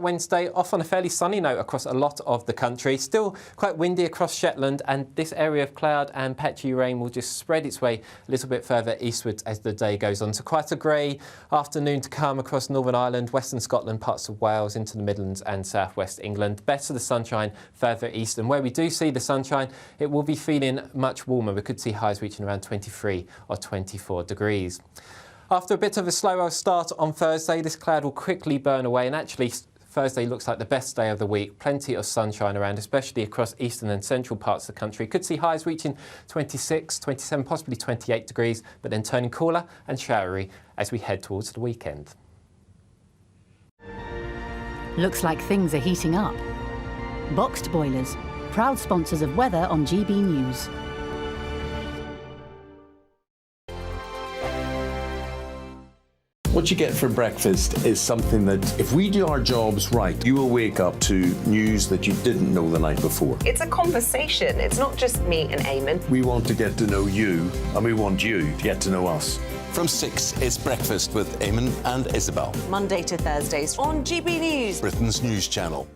Wednesday, off on a fairly sunny note across a lot of the country. Still quite windy across Shetland, and this area of cloud and patchy rain will just spread its way a little bit further eastwards as the day goes on. So quite a grey afternoon to come across Northern Ireland, Western Scotland, parts of Wales, into the Midlands and South West England. Better the sunshine further east, and where we do see the sunshine, it will be feeling much warmer. We could see highs reaching around 23 or 24 degrees. After a bit of a slower start on Thursday, this cloud will quickly burn away, and actually Thursday looks like the best day of the week. Plenty of sunshine around, especially across eastern and central parts of the country. Could see highs reaching 26, 27, possibly 28 degrees, but then turning cooler and showery as we head towards the weekend. Looks like things are heating up. Boxed boilers, proud sponsors of weather on GB News. What you get for breakfast is something that, if we do our jobs right, you will wake up to news that you didn't know the night before. It's a conversation. It's not just me and Eamon. We want to get to know you, and we want you to get to know us. From 6, it's Breakfast with Eamon and Isabel. Monday to Thursdays on GB News, Britain's news channel.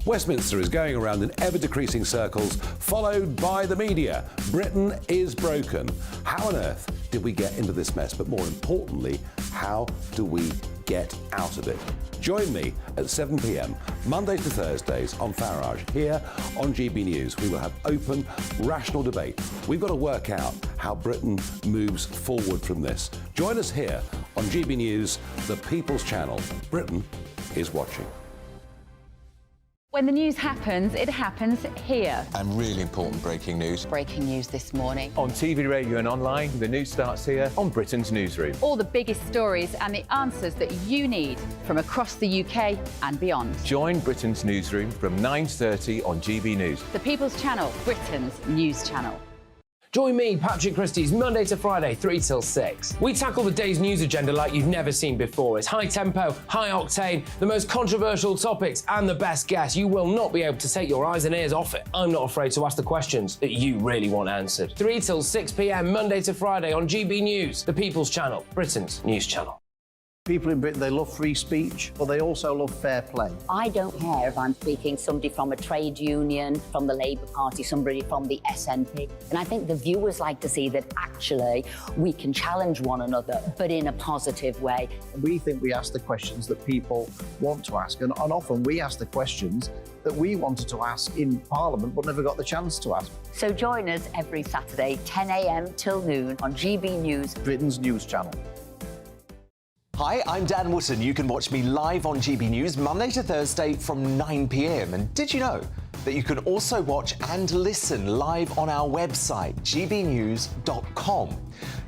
Westminster is going around in ever-decreasing circles, followed by the media. Britain is broken. How on earth did we get into this mess? But more importantly, how do we get out of it? Join me at 7 p.m, Mondays to Thursdays on Farage, here on GB News. We will have open, rational debate. We've got to work out how Britain moves forward from this. Join us here on GB News, the People's Channel. Britain is watching. When the news happens, it happens here. And really important breaking news. Breaking news this morning. On TV, radio and online, the news starts here on Britain's Newsroom. All the biggest stories and the answers that you need from across the UK and beyond. Join Britain's Newsroom from 9:30 on GB News. The People's Channel, Britain's news channel. Join me, Patrick Christie's Monday to Friday, 3 till 6. We tackle the day's news agenda like you've never seen before. It's high tempo, high octane, the most controversial topics and the best guests. You will not be able to take your eyes and ears off it. I'm not afraid to ask the questions that you really want answered. 3 till 6 p.m, Monday to Friday on GB News, the People's Channel, Britain's news channel. People in Britain, they love free speech, but they also love fair play. I don't care if I'm speaking somebody from a trade union, from the Labour Party, somebody from the SNP. And I think the viewers like to see that actually we can challenge one another, but in a positive way. We think we ask the questions that people want to ask, and often we ask the questions that we wanted to ask in Parliament but never got the chance to ask. So join us every Saturday, 10 a.m. till noon on GB News, Britain's news channel. Hi, I'm Dan Wootton. You can watch me live on GB News Monday to Thursday from 9 p.m. And did you know that you can also watch and listen live on our website, gbnews.com.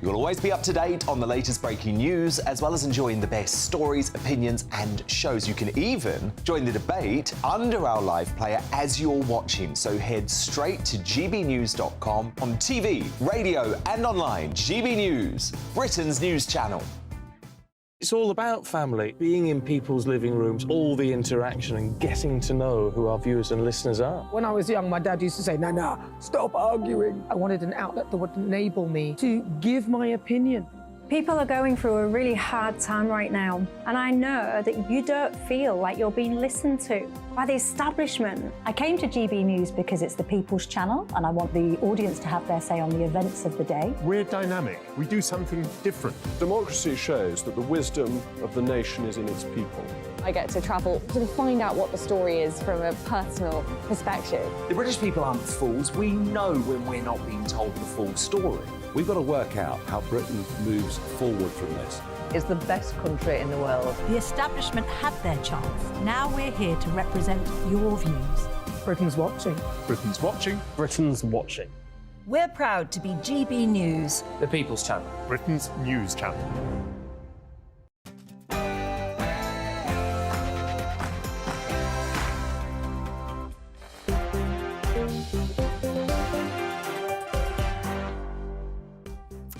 You'll always be up to date on the latest breaking news, as well as enjoying the best stories, opinions and shows. You can even join the debate under our live player as you're watching. So head straight to gbnews.com on TV, radio and online. GB News, Britain's news channel. It's all about family, being in people's living rooms, all the interaction and getting to know who our viewers and listeners are. When I was young, my dad used to say, Nana, stop arguing. I wanted an outlet that would enable me to give my opinion. People are going through a really hard time right now, and I know that you don't feel like you're being listened to by the establishment. I came to GB News because it's the People's Channel, and I want the audience to have their say on the events of the day. We're dynamic. We do something different. Democracy shows that the wisdom of the nation is in its people. I get to travel to find out what the story is from a personal perspective. The British people aren't fools. We know when we're not being told the full story. We've got to work out how Britain moves forward from this. It's the best country in the world. The establishment had their chance. Now we're here to represent your views. Britain's watching. Britain's watching. Britain's watching. We're proud to be GB News, the People's Channel, Britain's news channel.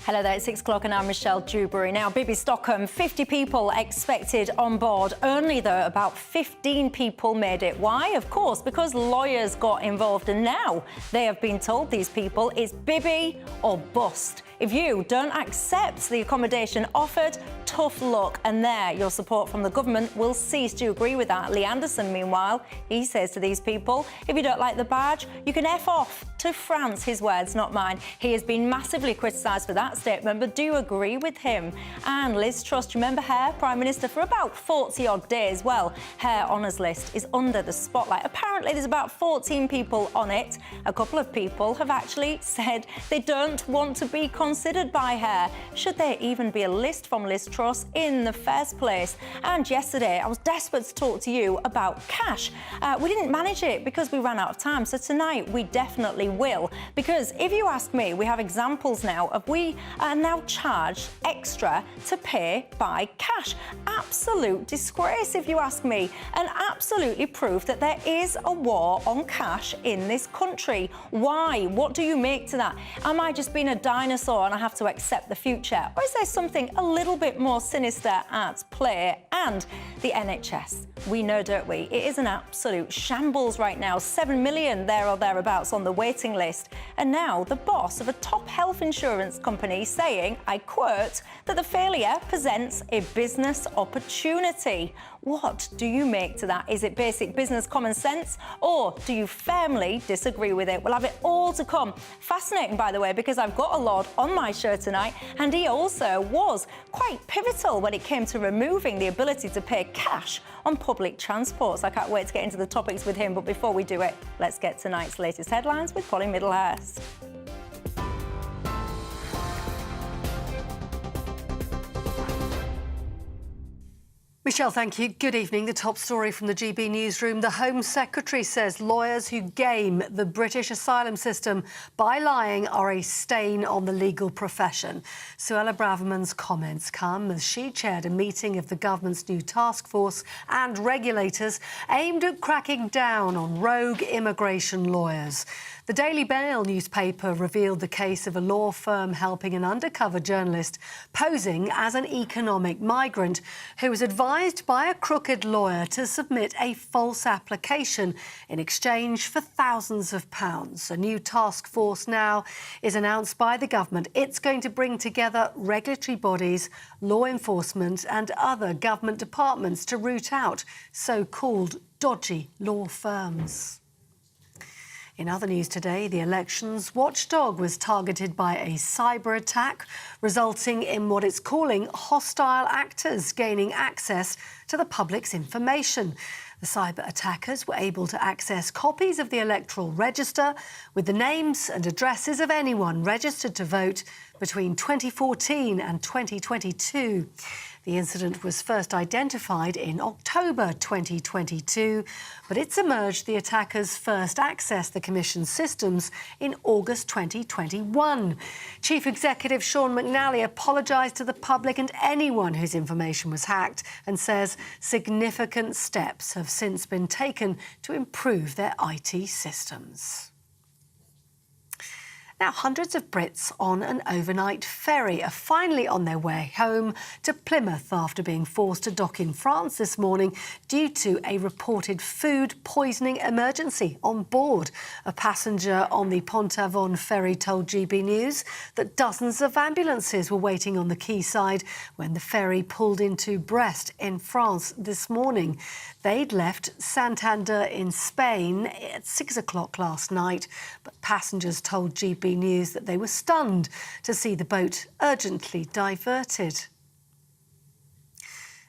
Hello there, it's 6 o'clock and I'm Michelle Dewberry. Now, Bibby Stockholm, 50 people expected on board. Only, though, about 15 people made it. Why? Of course, because lawyers got involved, and now they have been told, these people, it's Bibby or bust. If you don't accept the accommodation offered, tough luck. And there, your support from the government will cease. Do you agree with that? Lee Anderson, meanwhile, he says to these people, if you don't like the badge, you can F off to France. His words, not mine. He has been massively criticised for that statement, but do you agree with him? And Liz Truss, remember her, Prime Minister, for about 40-odd days? Well, her honours list is under the spotlight. Apparently, there's about 14 people on it. A couple of people have actually said they don't want to be considered by her. Should there even be a list from Liz Truss in the first place? And yesterday, I was desperate to talk to you about cash. We didn't manage it because we ran out of time. So tonight, we definitely will. Because if you ask me, we have examples now of we are now charged extra to pay by cash. Absolute disgrace, if you ask me, and absolutely proof that there is a war on cash in this country. Why? What do you make to that? Am I just being a dinosaur and I have to accept the future? Or is there something a little bit more sinister at play? And the NHS, we know, don't we? It is an absolute shambles right now. 7 million there or thereabouts on the waiting list. And now the boss of a top health insurance company saying, I quote, that the failure presents a business opportunity. What do you make to that? Is it basic business common sense, or do you firmly disagree with it? We'll have it all to come. Fascinating, by the way, because I've got a Lord on my show tonight, and he also was quite pivotal when it came to removing the ability to pay cash on public transport. So I can't wait to get into the topics with him, but before we do it, let's get tonight's latest headlines with Polly Middlehurst. Michelle, thank you. Good evening. The top story from the GB newsroom. The Home Secretary says lawyers who game the British asylum system by lying are a stain on the legal profession. Suella Braverman's comments come as she chaired a meeting of the government's new task force and regulators aimed at cracking down on rogue immigration lawyers. The Daily Mail newspaper revealed the case of a law firm helping an undercover journalist posing as an economic migrant who was advised by a crooked lawyer to submit a false application in exchange for thousands of pounds. A new task force now is announced by the government. It's going to bring together regulatory bodies, law enforcement and other government departments to root out so-called dodgy law firms. In other news today, the elections watchdog was targeted by a cyber attack, resulting in what it's calling hostile actors gaining access to the public's information. The cyber attackers were able to access copies of the electoral register with the names and addresses of anyone registered to vote between 2014 and 2022. The incident was first identified in October 2022, but it's emerged the attackers first accessed the Commission's systems in August 2021. Chief Executive Sean McNally apologised to the public and anyone whose information was hacked and says significant steps have since been taken to improve their IT systems. Now, hundreds of Brits on an overnight ferry are finally on their way home to Plymouth after being forced to dock in France this morning due to a reported food poisoning emergency on board. A passenger on the Pont-Avon ferry told GB News that dozens of ambulances were waiting on the quayside when the ferry pulled into Brest in France this morning. They'd left Santander in Spain at 6 o'clock last night, but passengers told GB News that they were stunned to see the boat urgently diverted.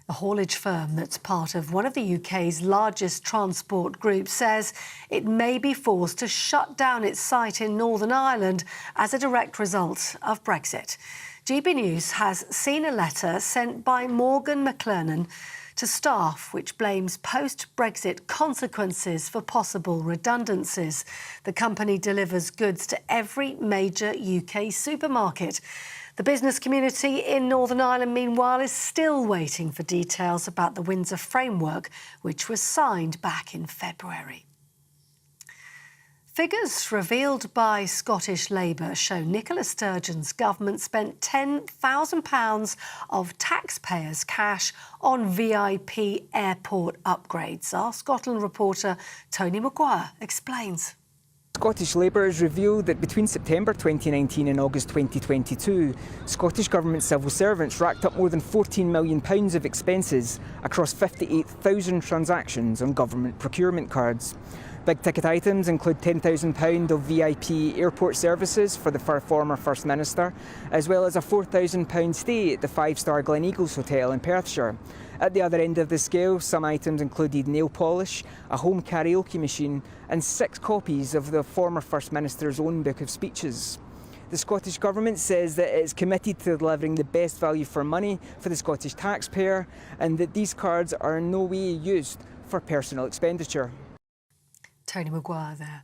A haulage firm that's part of one of the UK's largest transport groups says it may be forced to shut down its site in Northern Ireland as a direct result of Brexit. GB News has seen a letter sent by Morgan McLernan to staff, which blames post-Brexit consequences for possible redundancies. The company delivers goods to every major UK supermarket. The business community in Northern Ireland, meanwhile, is still waiting for details about the Windsor Framework, which was signed back in February. Figures revealed by Scottish Labour show Nicola Sturgeon's government spent £10,000 of taxpayers' cash on VIP airport upgrades. Our Scotland reporter Tony Maguire explains. Scottish Labour has revealed that between September 2019 and August 2022, Scottish Government civil servants racked up more than £14 million of expenses across 58,000 transactions on government procurement cards. Big ticket items include £10,000 of VIP airport services for the former First Minister, as well as a £4,000 stay at the five-star Gleneagles Hotel in Perthshire. At the other end of the scale, some items included nail polish, a home karaoke machine, and 6 copies of the former First Minister's own book of speeches. The Scottish Government says that it is committed to delivering the best value for money for the Scottish taxpayer, and that these cards are in no way used for personal expenditure. Tony Maguire there.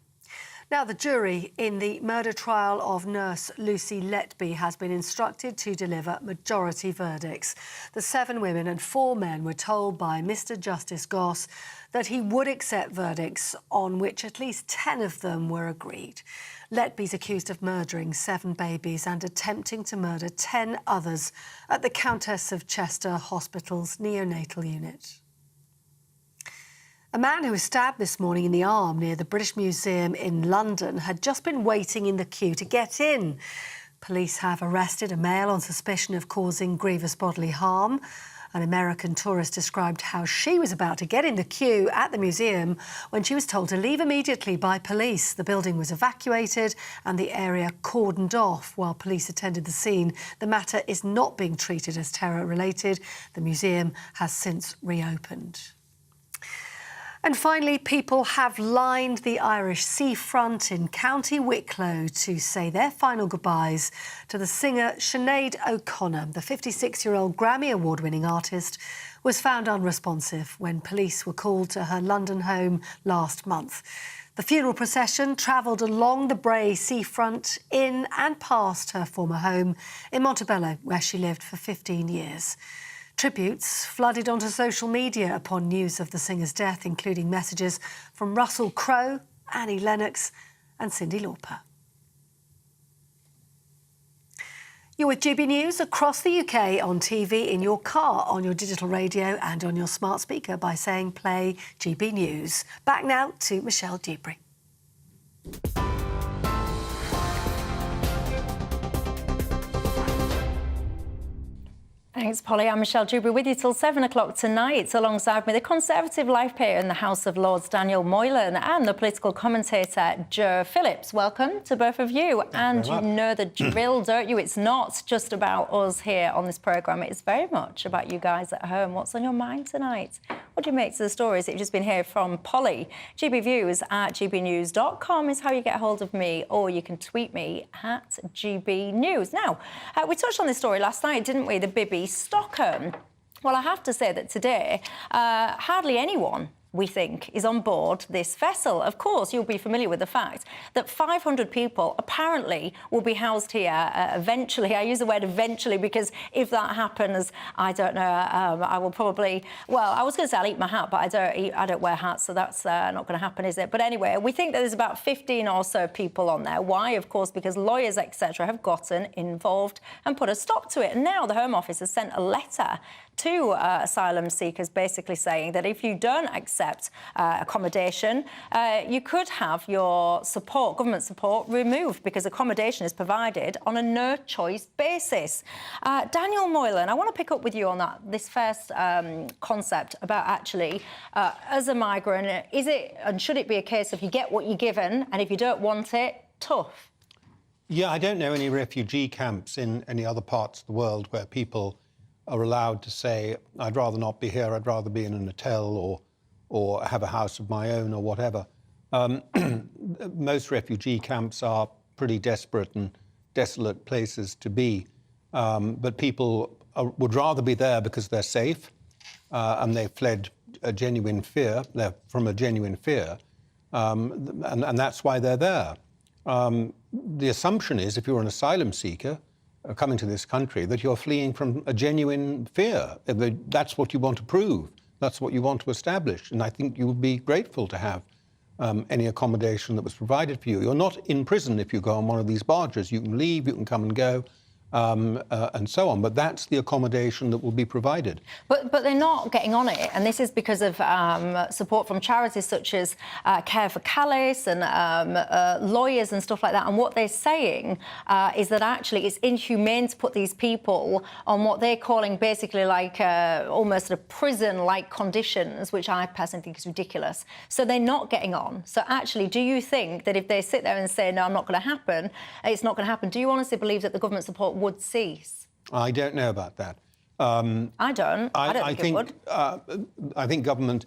Now, the jury in the murder trial of nurse Lucy Letby has been instructed to deliver majority verdicts. The 7 women and 4 men were told by Mr Justice Goss that he would accept verdicts on which at least 10 of them were agreed. Letby's accused of murdering 7 babies and attempting to murder 10 others at the Countess of Chester Hospital's neonatal unit. A man who was stabbed this morning in the arm near the British Museum in London had just been waiting in the queue to get in. Police have arrested a male on suspicion of causing grievous bodily harm. An American tourist described how she was about to get in the queue at the museum when she was told to leave immediately by police. The building was evacuated and the area cordoned off while police attended the scene. The matter is not being treated as terror-related. The museum has since reopened. And finally, people have lined the Irish seafront in County Wicklow to say their final goodbyes to the singer Sinead O'Connor. The 56-year-old Grammy Award-winning artist was found unresponsive when police were called to her London home last month. The funeral procession travelled along the Bray seafront in and past her former home in Montebello, where she lived for 15 years. Tributes flooded onto social media upon news of the singer's death, including messages from Russell Crowe, Annie Lennox and Cyndi Lauper. You're with GB News across the UK on TV, in your car, on your digital radio and on your smart speaker by saying play GB News. Back now to Michelle Dewberry. Thanks, Polly. I'm Michelle Dewberry with you till 7 o'clock tonight. Alongside me, the Conservative Life Peer in the House of Lords, Daniel Moylan, and the political commentator, Joe Phillips. Welcome to both of you. And you know the drill, don't you? It's not just about us here on this programme. It's very much about you guys at home. What's on your mind tonight? What do you make to the stories that you've just been hearing from Polly? gbviews@gbnews.com is how you get hold of me, or you can tweet me at GBNews. Now, we touched on this story last night, didn't we? The Bibby Stockholm. Well, I have to say that today, hardly anyone, we think, is on board this vessel. Of course, you'll be familiar with the fact that 500 people apparently will be housed here eventually. I use the word eventually because if that happens, I don't know, I will probably, well, I was going to say I'll eat my hat, but I don't wear hats, so that's not going to happen, is it? But anyway, we think that there's about 15 or so people on there. Why? Of course, because lawyers, etc., have gotten involved and put a stop to it. And now the Home Office has sent a letter to asylum seekers basically saying that if you don't accept accommodation, you could have your support, government support, removed because accommodation is provided on a no-choice basis. Daniel Moylan, I want to pick up with you on this first concept about actually, as a migrant, is it and should it be a case of you get what you're given and if you don't want it, tough? Yeah, I don't know any refugee camps in any other parts of the world where people are allowed to say, I'd rather not be here, I'd rather be in an hotel or have a house of my own or whatever. Most refugee camps are pretty desperate and desolate places to be. But people would rather be there because they're safe and they've fled a genuine fear, they're from a genuine fear, and that's why they're there. The assumption is if you're an asylum seeker, coming to this country, that you're fleeing from a genuine fear. That's what you want to prove. That's what you want to establish. And I think you would be grateful to have any accommodation that was provided for you. You're not in prison if you go on one of these barges. You can leave, you can come and go. and so on. But that's the accommodation that will be provided. But they're not getting on it, and this is because of support from charities such as Care for Calais and lawyers and stuff like that. And what they're saying is that actually it's inhumane to put these people on what they're calling basically like almost a prison-like conditions, which I personally think is ridiculous. So they're not getting on. So actually, do you think that if they sit there and say, no, I'm not going to happen, it's not going to happen, do you honestly believe that the government support would cease? I don't know about that. I don't. I don't think it would. I think government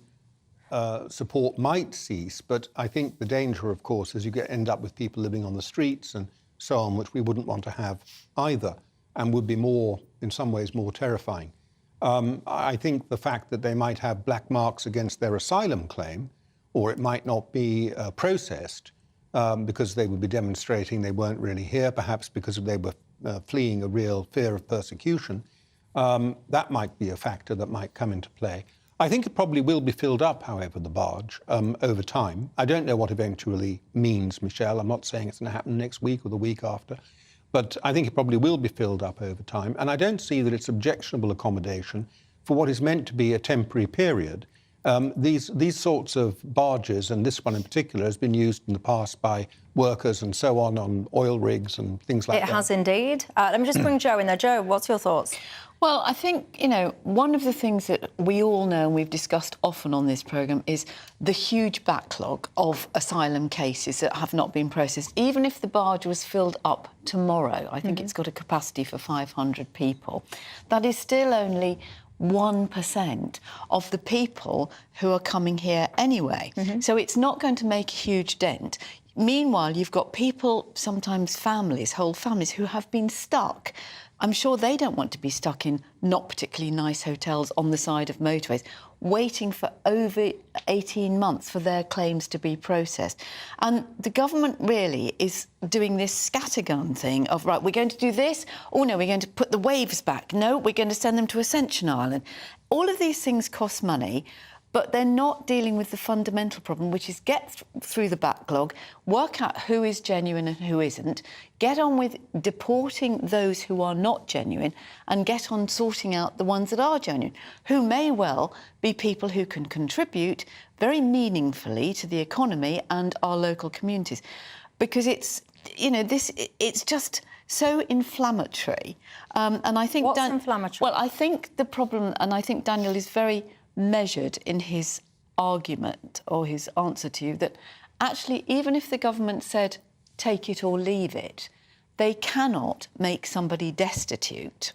support might cease, but I think the danger, of course, is you end up with people living on the streets and so on, which we wouldn't want to have either, and would be more, in some ways, more terrifying. I think the fact that they might have black marks against their asylum claim, or it might not be processed because they would be demonstrating they weren't really here, perhaps because they were fleeing a real fear of persecution, that might be a factor that might come into play. I think it probably will be filled up, however, the barge, over time. I don't know what eventually means, Michelle. I'm not saying it's going to happen next week or the week after, but I think it probably will be filled up over time. And I don't see that it's objectionable accommodation for what is meant to be a temporary period. These sorts of barges, and this one in particular, has been used in the past by workers and so on oil rigs and things like that. It has indeed. Let me just bring Jo in there. Jo, what's your thoughts? Well, I think, one of the things that we all know and we've discussed often on this programme is the huge backlog of asylum cases that have not been processed. Even if the barge was filled up tomorrow, I think it's got a capacity for 500 people. That is still only 1% of the people who are coming here anyway. So it's not going to make a huge dent. Meanwhile, you've got people, sometimes families, whole families, who have been stuck. I'm sure they don't want to be stuck in not particularly nice hotels on the side of motorways, waiting for over 18 months for their claims to be processed. And the government really is doing this scattergun thing of, right, we're going to do this. Oh, no, we're going to put the waves back. No, we're going to send them to Ascension Island. All of these things cost money, but they're not dealing with the fundamental problem, which is get through the backlog, work out who is genuine and who isn't, get on with deporting those who are not genuine, and get on sorting out the ones that are genuine, who may well be people who can contribute very meaningfully to the economy and our local communities. Because it's, it's just so inflammatory. And I think... What's inflammatory? Well, I think the problem, and I think Daniel is very measured in his argument or his answer to you, that actually, even if the government said, take it or leave it, they cannot make somebody destitute.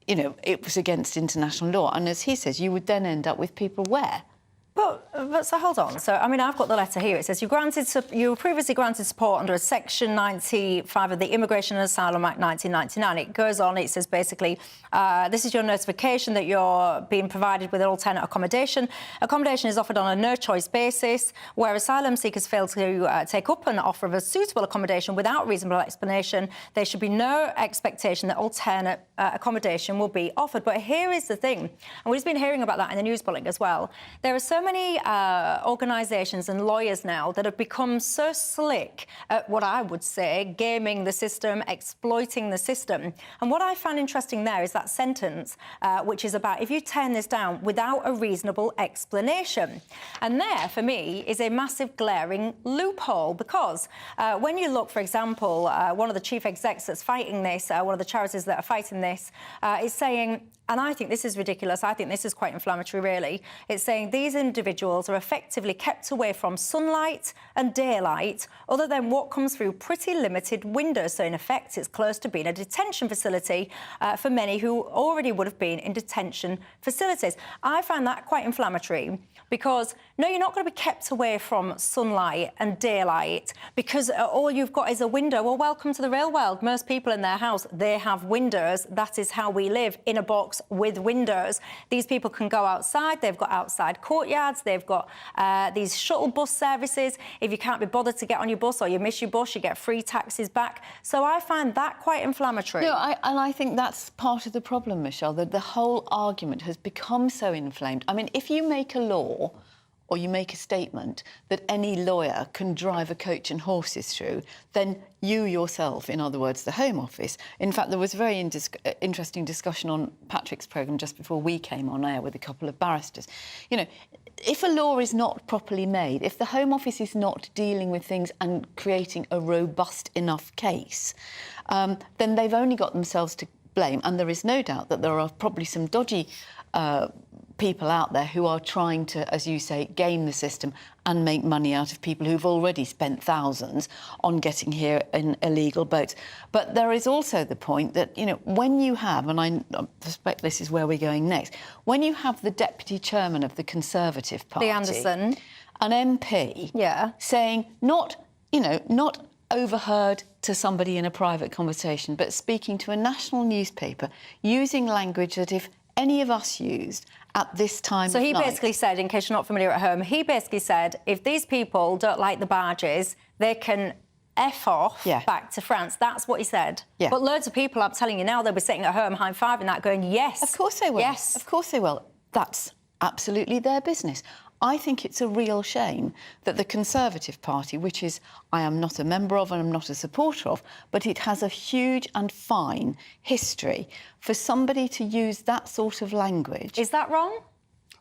It was against international law. And as he says, you would then end up with people where? But so hold on. So, I mean, I've got the letter here. It says you were previously granted support under Section 95 of the Immigration and Asylum Act 1999. It goes on. It says basically, this is your notification that you're being provided with an alternate accommodation. Accommodation is offered on a no-choice basis. Where asylum seekers fail to take up an offer of a suitable accommodation without reasonable explanation, there should be no expectation that alternate accommodation will be offered. But here is the thing, and we've just been hearing about that in the news bulletin as well. There are so many organisations and lawyers now that have become so slick at what I would say gaming the system, exploiting the system. And what I found interesting there is that sentence, which is about if you turn this down without a reasonable explanation. And there, for me, is a massive glaring loophole, because when you look, for example, one of the chief execs that's fighting this, one of the charities that are fighting this, is saying, and I think this is ridiculous, I think this is quite inflammatory, really. It's saying these individuals are effectively kept away from sunlight and daylight, other than what comes through pretty limited windows. So, in effect, it's close to being a detention facility for many who already would have been in detention facilities. I find that quite inflammatory, because, no, you're not going to be kept away from sunlight and daylight because all you've got is a window. Well, welcome to the real world. Most people in their house, they have windows. That is how we live, in a box with windows. These people can go outside. They've got outside courtyards. They've got these shuttle bus services. If you can't be bothered to get on your bus or you miss your bus, you get free taxis back. So I find that quite inflammatory. No, and I think that's part of the problem, Michelle, that the whole argument has become so inflamed. I mean, if you make a law or you make a statement that any lawyer can drive a coach and horses through, then you yourself, in other words, the Home Office. In fact, there was a very interesting discussion on Patrick's programme just before we came on air with a couple of barristers. You know, if a law is not properly made, if the Home Office is not dealing with things and creating a robust enough case, then they've only got themselves to blame. And there is no doubt that there are probably some dodgy people out there who are trying to, as you say, game the system and make money out of people who've already spent thousands on getting here in illegal boats. But there is also the point that, you know, when you have, and I suspect this is where we're going next, when you have the deputy chairman of the Conservative Party, Lee Anderson, an MP, saying not overheard to somebody in a private conversation, but speaking to a national newspaper, using language that if any of us used at this time So of he night... basically said, in case you're not familiar at home, he basically said, if these people don't like the barges, they can F off back to France. That's what he said. Yeah. But loads of people, I'm telling you now, they'll be sitting at home high-fiving that, going, yes. Of course they will. Yes. Of course they will. That's absolutely their business. I think it's a real shame that the Conservative Party, which is I am not a member of and I'm not a supporter of, but it has a huge and fine history, for somebody to use that sort of language... Is that wrong?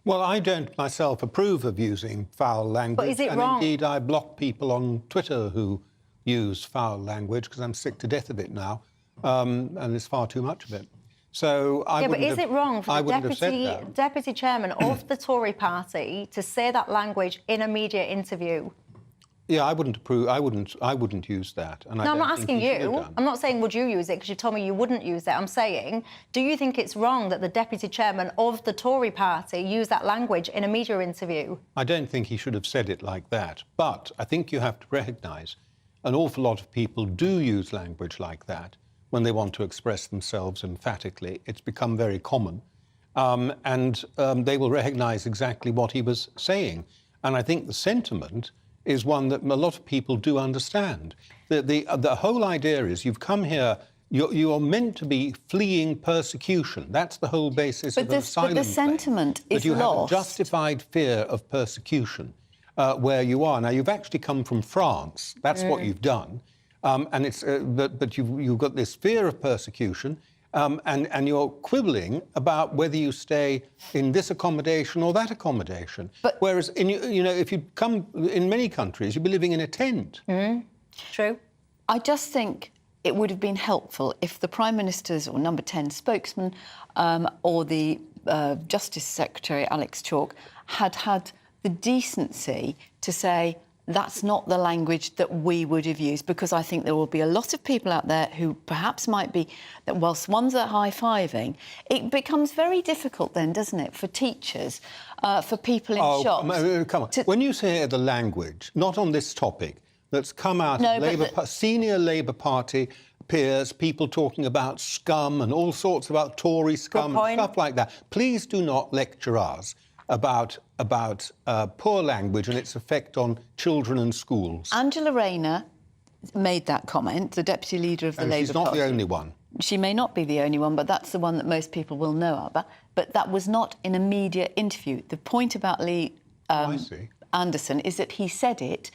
Well, I don't myself approve of using foul language. But is it wrong? And indeed, I block people on Twitter who use foul language because I'm sick to death of it now, and there's far too much of it. So I but is it wrong for the deputy chairman of the Tory party to say that language in a media interview? Yeah, I wouldn't approve. I wouldn't use that. And No, I'm not asking you. I'm not saying would you use it, because you told me you wouldn't use it. I'm saying, do you think it's wrong that the deputy chairman of the Tory party used that language in a media interview? I don't think he should have said it like that. But I think you have to recognise an awful lot of people do use language like that when they want to express themselves emphatically. It's become very common. And they will recognise exactly what he was saying. And I think the sentiment is one that a lot of people do understand. The whole idea is you've come here, you are meant to be fleeing persecution. That's the whole basis of an asylum But the sentiment is lost. That you have a justified fear of persecution where you are. Now, you've actually come from France. That's what you've done. And it's but you've got this fear of persecution, and you're quibbling about whether you stay in this accommodation or that accommodation. Whereas, if you come in many countries, you'd be living in a tent. True. I just think it would have been helpful if the Prime Minister's or Number 10 spokesman or the Justice Secretary, Alex Chalk, had the decency to say, that's not the language that we would have used, because I think there will be a lot of people out there who perhaps might be, that whilst one's at high-fiving, it becomes very difficult then, doesn't it, for teachers, for people in shops... Come on. When you say the language, not on this topic, that's come out of senior Labour Party peers, people talking about scum and all sorts about Tory scum and stuff like that, please do not lecture us about poor language and its effect on children and schools. Angela Rayner made that comment, the deputy leader of the Labour Party. She's not the only one. She may not be the only one, but that's the one that most people will know about. But that was not in a media interview. The point about Lee Anderson is that he said it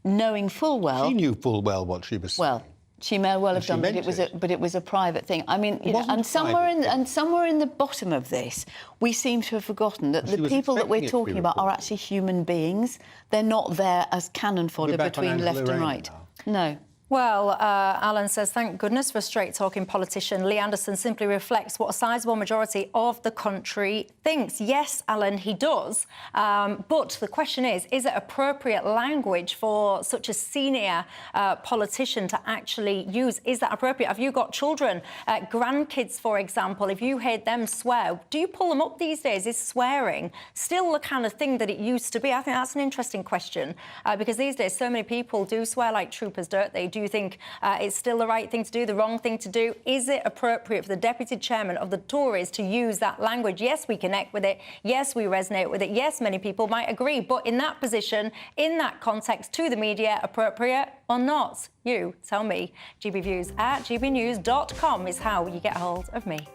knowing full well... She knew full well what she was saying. Well, she may well have done, but it was a private thing. I mean, and somewhere in the bottom of this, we seem to have forgotten that the people that we're talking about are actually human beings. They're not there as cannon fodder between left and right. No. Well, Alan says, thank goodness for a straight-talking politician. Lee Anderson simply reflects what a sizable majority of the country thinks. Yes, Alan, he does. But the question is it appropriate language for such a senior politician to actually use? Is that appropriate? Have you got children, grandkids, for example? If you heard them swear, do you pull them up these days? Is swearing still the kind of thing that it used to be? I think that's an interesting question, because these days so many people do swear like troopers, don't they? Do you think it's still the right thing to do, the wrong thing to do? Is it appropriate for the deputy chairman of the Tories to use that language? Yes, we connect with it. Yes, we resonate with it. Yes, many people might agree. But in that position, in that context, to the media, appropriate or not? You tell me. gbviews@gbnews.com is how you get hold of me.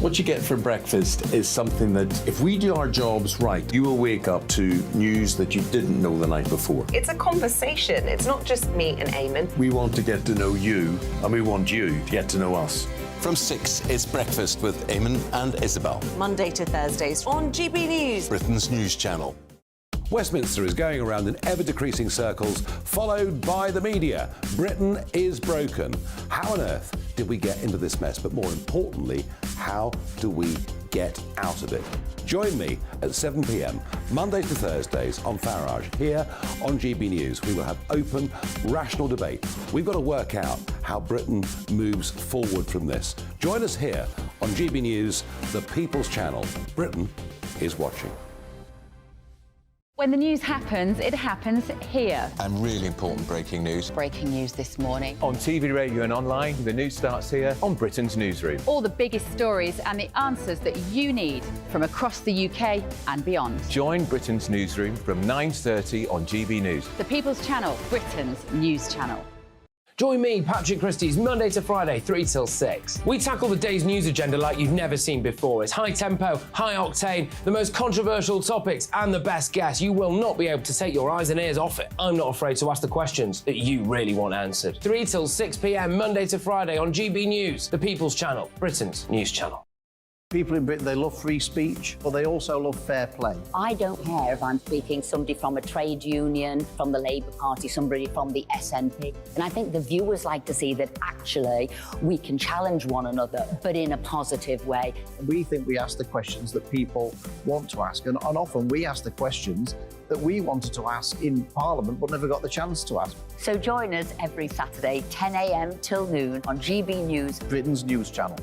Well, What you get for breakfast is something that, if we do our jobs right, you will wake up to news that you didn't know the night before. It's a conversation. It's not just me and Eamon. We want to get to know you, and we want you to get to know us. From 6, it's Breakfast with Eamon and Isabel. Monday to Thursdays on GB News, Britain's news channel. Westminster is going around in ever-decreasing circles, followed by the media. Britain is broken. How on earth did we get into this mess? But more importantly, how do we get out of it? Join me at 7 p.m, Mondays to Thursdays on Farage. Here on GB News, we will have open, rational debate. We've got to work out how Britain moves forward from this. Join us here on GB News, the People's Channel. Britain is watching. When the news happens, it happens here. And really important breaking news. Breaking news this morning. On TV, radio and online, the news starts here on Britain's newsroom. All the biggest stories and the answers that you need from across the UK and beyond. Join Britain's newsroom from 9:30 on GB News. The People's Channel, Britain's news channel. Join me, Patrick Christie's Monday to Friday, 3 till 6. We tackle the day's news agenda like you've never seen before. It's high tempo, high octane, the most controversial topics and the best guests. You will not be able to take your eyes and ears off it. I'm not afraid to ask the questions that you really want answered. 3 till 6 p.m, Monday to Friday on GB News, the People's Channel, Britain's news channel. People in Britain, they love free speech, but they also love fair play. I don't care if I'm speaking somebody from a trade union, from the Labour Party, somebody from the SNP. And I think the viewers like to see that actually we can challenge one another, but in a positive way. We think we ask the questions that people want to ask, and often we ask the questions that we wanted to ask in Parliament but never got the chance to ask. So join us every Saturday, 10 a.m. till noon on GB News, Britain's news channel.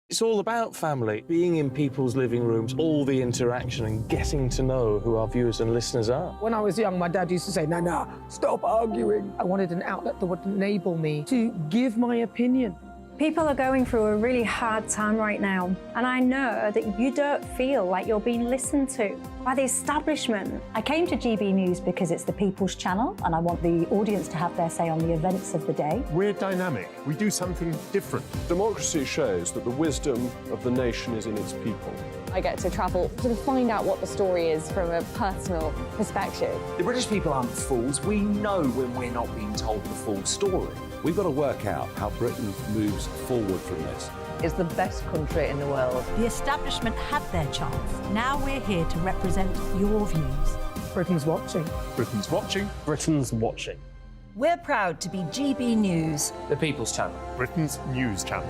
It's all about family, being in people's living rooms, all the interaction and getting to know who our viewers and listeners are. When I was young, my dad used to say, "Nana, stop arguing." I wanted an outlet that would enable me to give my opinion. People are going through a really hard time right now, and I know that you don't feel like you're being listened to by the establishment. I came to GB News because it's the People's Channel, and I want the audience to have their say on the events of the day. We're dynamic. We do something different. Democracy shows that the wisdom of the nation is in its people. I get to travel to find out what the story is from a personal perspective. The British people aren't fools. We know when we're not being told the full story. We've got to work out how Britain moves forward from this. It's the best country in the world. The establishment had their chance. Now we're here to represent your views. Britain's watching. Britain's watching. Britain's watching. We're proud to be GB News, The People's Channel, Britain's news channel.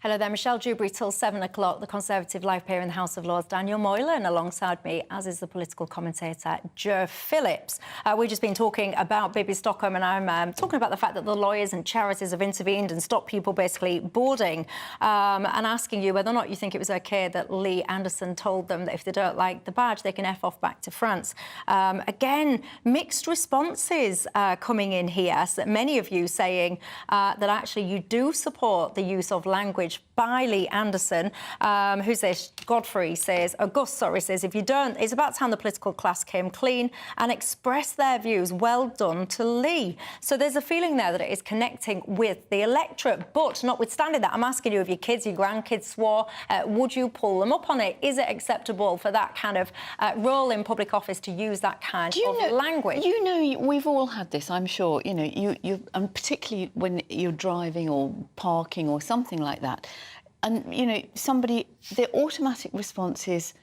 Hello there, Michelle Dewberry till 7 o'clock, the Conservative live here in the House of Lords, Daniel Moylan, alongside me, as is the political commentator, Joe Phillips. We've just been talking about Bibby Stockholm, and I'm talking about the fact that the lawyers and charities have intervened and stopped people basically boarding, and asking you whether or not you think it was OK that Lee Anderson told them that if they don't like the badge, they can F off back to France. Again, mixed responses coming in here. So many of you saying that actually you do support the use of language by Lee Anderson. Who's this? Godfrey says, Gus, sorry, says, if you don't, it's about time the political class came clean and expressed their views. Well done to Lee. So there's a feeling there that it is connecting with the electorate. But notwithstanding that, I'm asking you, if your kids, your grandkids swore, would you pull them up on it? Is it acceptable for that kind of role in public office to use that kind of language? You know, we've all had this, I'm sure. You know, you and particularly when you're driving or parking or something like that. And, you know, the automatic response is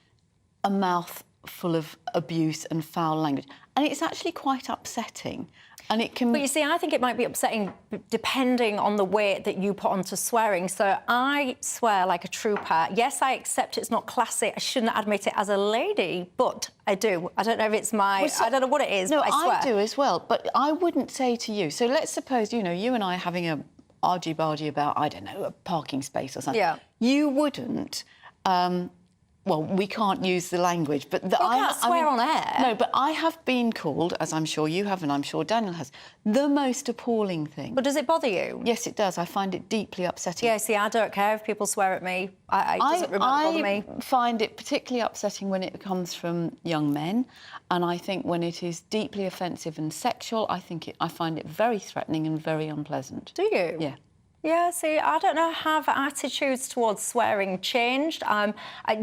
a mouth full of abuse and foul language. And it's actually quite upsetting. And it can... But you see, I think it might be upsetting depending on the weight that you put onto swearing. So I swear like a trooper. Yes, I accept it's not classy. I shouldn't admit it as a lady, but I do. I don't know if it's my... Well, so, I don't know what it is, no, but I swear. I do as well. But I wouldn't say to you... So let's suppose, you know, you and I are having a argy-bargy about, I don't know, a parking space or something. Yeah. You wouldn't well, we can't use the language, but I can't swear on air. No, but I have been called, as I'm sure you have, and I'm sure Daniel has, the most appalling thing. But does it bother you? Yes, it does. I find it deeply upsetting. Yeah, see, I don't care if people swear at me. It doesn't really bother me. I find it particularly upsetting when it comes from young men, and I think when it is deeply offensive and sexual, I find it very threatening and very unpleasant. Do you? Yeah. Yeah, see, I don't know, have attitudes towards swearing changed?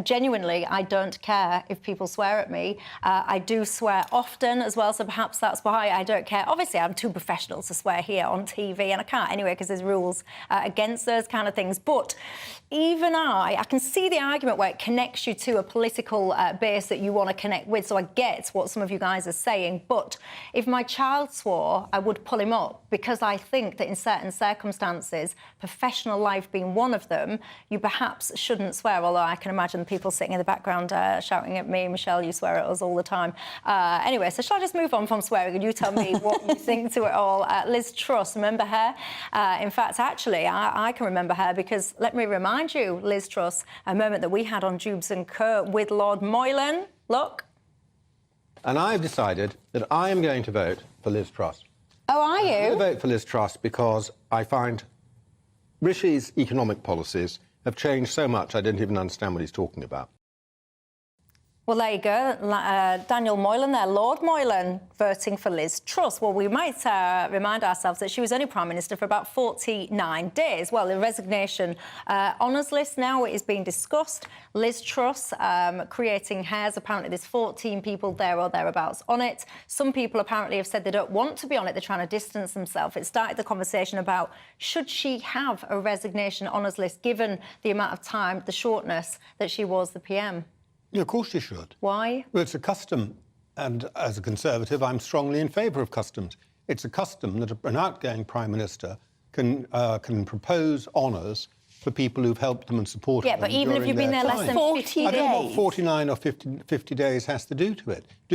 Genuinely, I don't care if people swear at me. I do swear often as well, so perhaps that's why I don't care. Obviously, I'm too professional to swear here on TV, and I can't anyway because there's rules against those kind of things. But even I can see the argument where it connects you to a political base that you want to connect with, so I get what some of you guys are saying. But if my child swore, I would pull him up because I think that in certain circumstances, professional life being one of them, you perhaps shouldn't swear, although I can imagine people sitting in the background shouting at me, Michelle, you swear at us all the time. Anyway, so shall I just move on from swearing and you tell me what you think to it all? Liz Truss, remember her? In fact, actually, I can remember her because, let me remind you, Liz Truss, a moment that we had on Dewbs & Co with Lord Moylan. Look. And I've decided that I am going to vote for Liz Truss. Oh, are you? I'm going to vote for Liz Truss because I find Rishi's economic policies have changed so much I don't even understand what he's talking about. Well, there you go. Daniel Moylan there, Lord Moylan, voting for Liz Truss. Well, we might remind ourselves that she was only Prime Minister for about 49 days. Well, the resignation honours list now is being discussed. Liz Truss creating hairs. Apparently there's 14 people there or thereabouts on it. Some people apparently have said they don't want to be on it. They're trying to distance themselves. It started the conversation about should she have a resignation honours list given the amount of time, the shortness that she was the PM. Yeah, of course you should. Why? Well, it's a custom, and as a Conservative, I'm strongly in favour of customs. It's a custom that an outgoing Prime Minister can propose honours for people who've helped them and supported them. Yeah, but even if you've been there less than 50 days. I don't know what 49 or 50 days has to do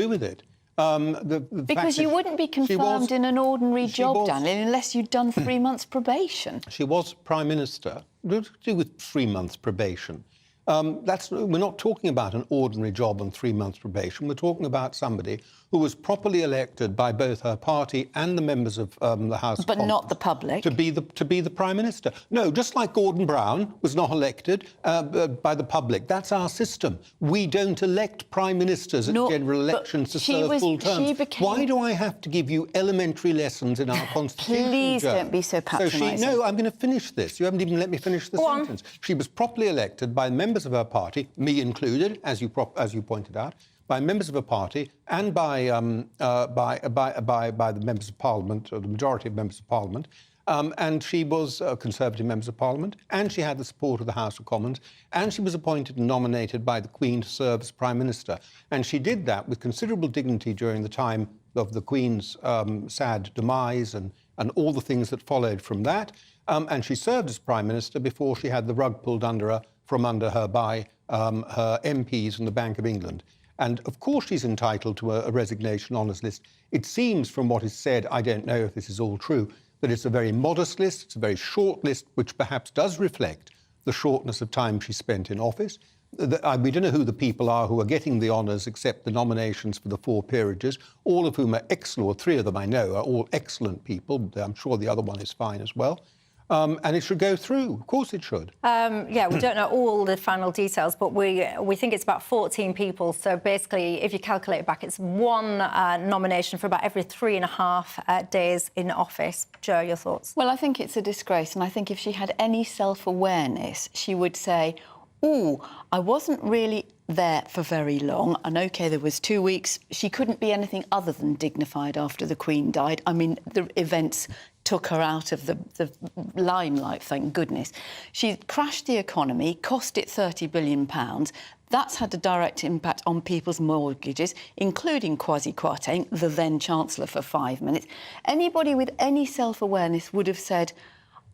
with it. Because you wouldn't be confirmed in an ordinary job, Daniel, unless you'd done 3 months probation. She was Prime Minister. What to do with 3 months probation? We're not talking about an ordinary job on 3 months probation. We're talking about somebody who was properly elected by both her party and the members of the House of Commons. But not the public. To be the Prime Minister. No, just like Gordon Brown was not elected by the public. That's our system. We don't elect Prime Ministers at general elections to serve full terms. Why do I have to give you elementary lessons in our Constitution? Please don't be so patronising. No, I'm going to finish this. You haven't even let me finish the sentence. She was properly elected by members of her party, me included, as you pointed out, by members of her party and by the members of Parliament, or the majority of members of Parliament. And she was Conservative members of Parliament, and she had the support of the House of Commons, and she was appointed and nominated by the Queen to serve as Prime Minister. And she did that with considerable dignity during the time of the Queen's sad demise and all the things that followed from that. And she served as Prime Minister before she had the rug pulled from under her by her MPs and the Bank of England. And of course she's entitled to a resignation honours list. It seems from what is said, I don't know if this is all true, that it's a very modest list, it's a very short list, which perhaps does reflect the shortness of time she spent in office. We don't know who the people are who are getting the honours except the nominations for the 4 peerages, all of whom are excellent, or 3 of them I know are all excellent people. I'm sure the other one is fine as well. And it should go through. Of course it should. Yeah, we don't know all the final details, but we think it's about 14 people. So basically, if you calculate it back, it's 1 nomination for about every 3.5 days in office. Jo, your thoughts? Well, I think it's a disgrace, and I think if she had any self-awareness, she would say, ooh, I wasn't really there for very long, and OK, there was 2 weeks. She couldn't be anything other than dignified after the Queen died. I mean, the events took her out of the limelight, thank goodness. She crashed the economy, cost it £30 billion. That's had a direct impact on people's mortgages, including Kwasi Kwarteng, the then Chancellor, for 5 minutes. Anybody with any self-awareness would have said,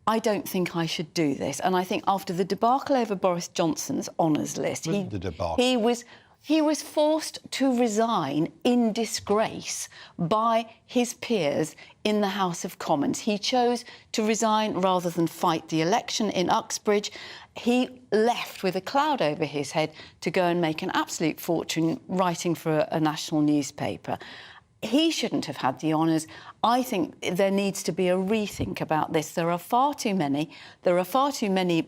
I don't think I should do this. And I think after the debacle over Boris Johnson's honours list, he was He was forced to resign in disgrace by his peers in the House of Commons. He chose to resign rather than fight the election in Uxbridge. He left with a cloud over his head to go and make an absolute fortune writing for a national newspaper. He shouldn't have had the honours. I think there needs to be a rethink about this. There are far too many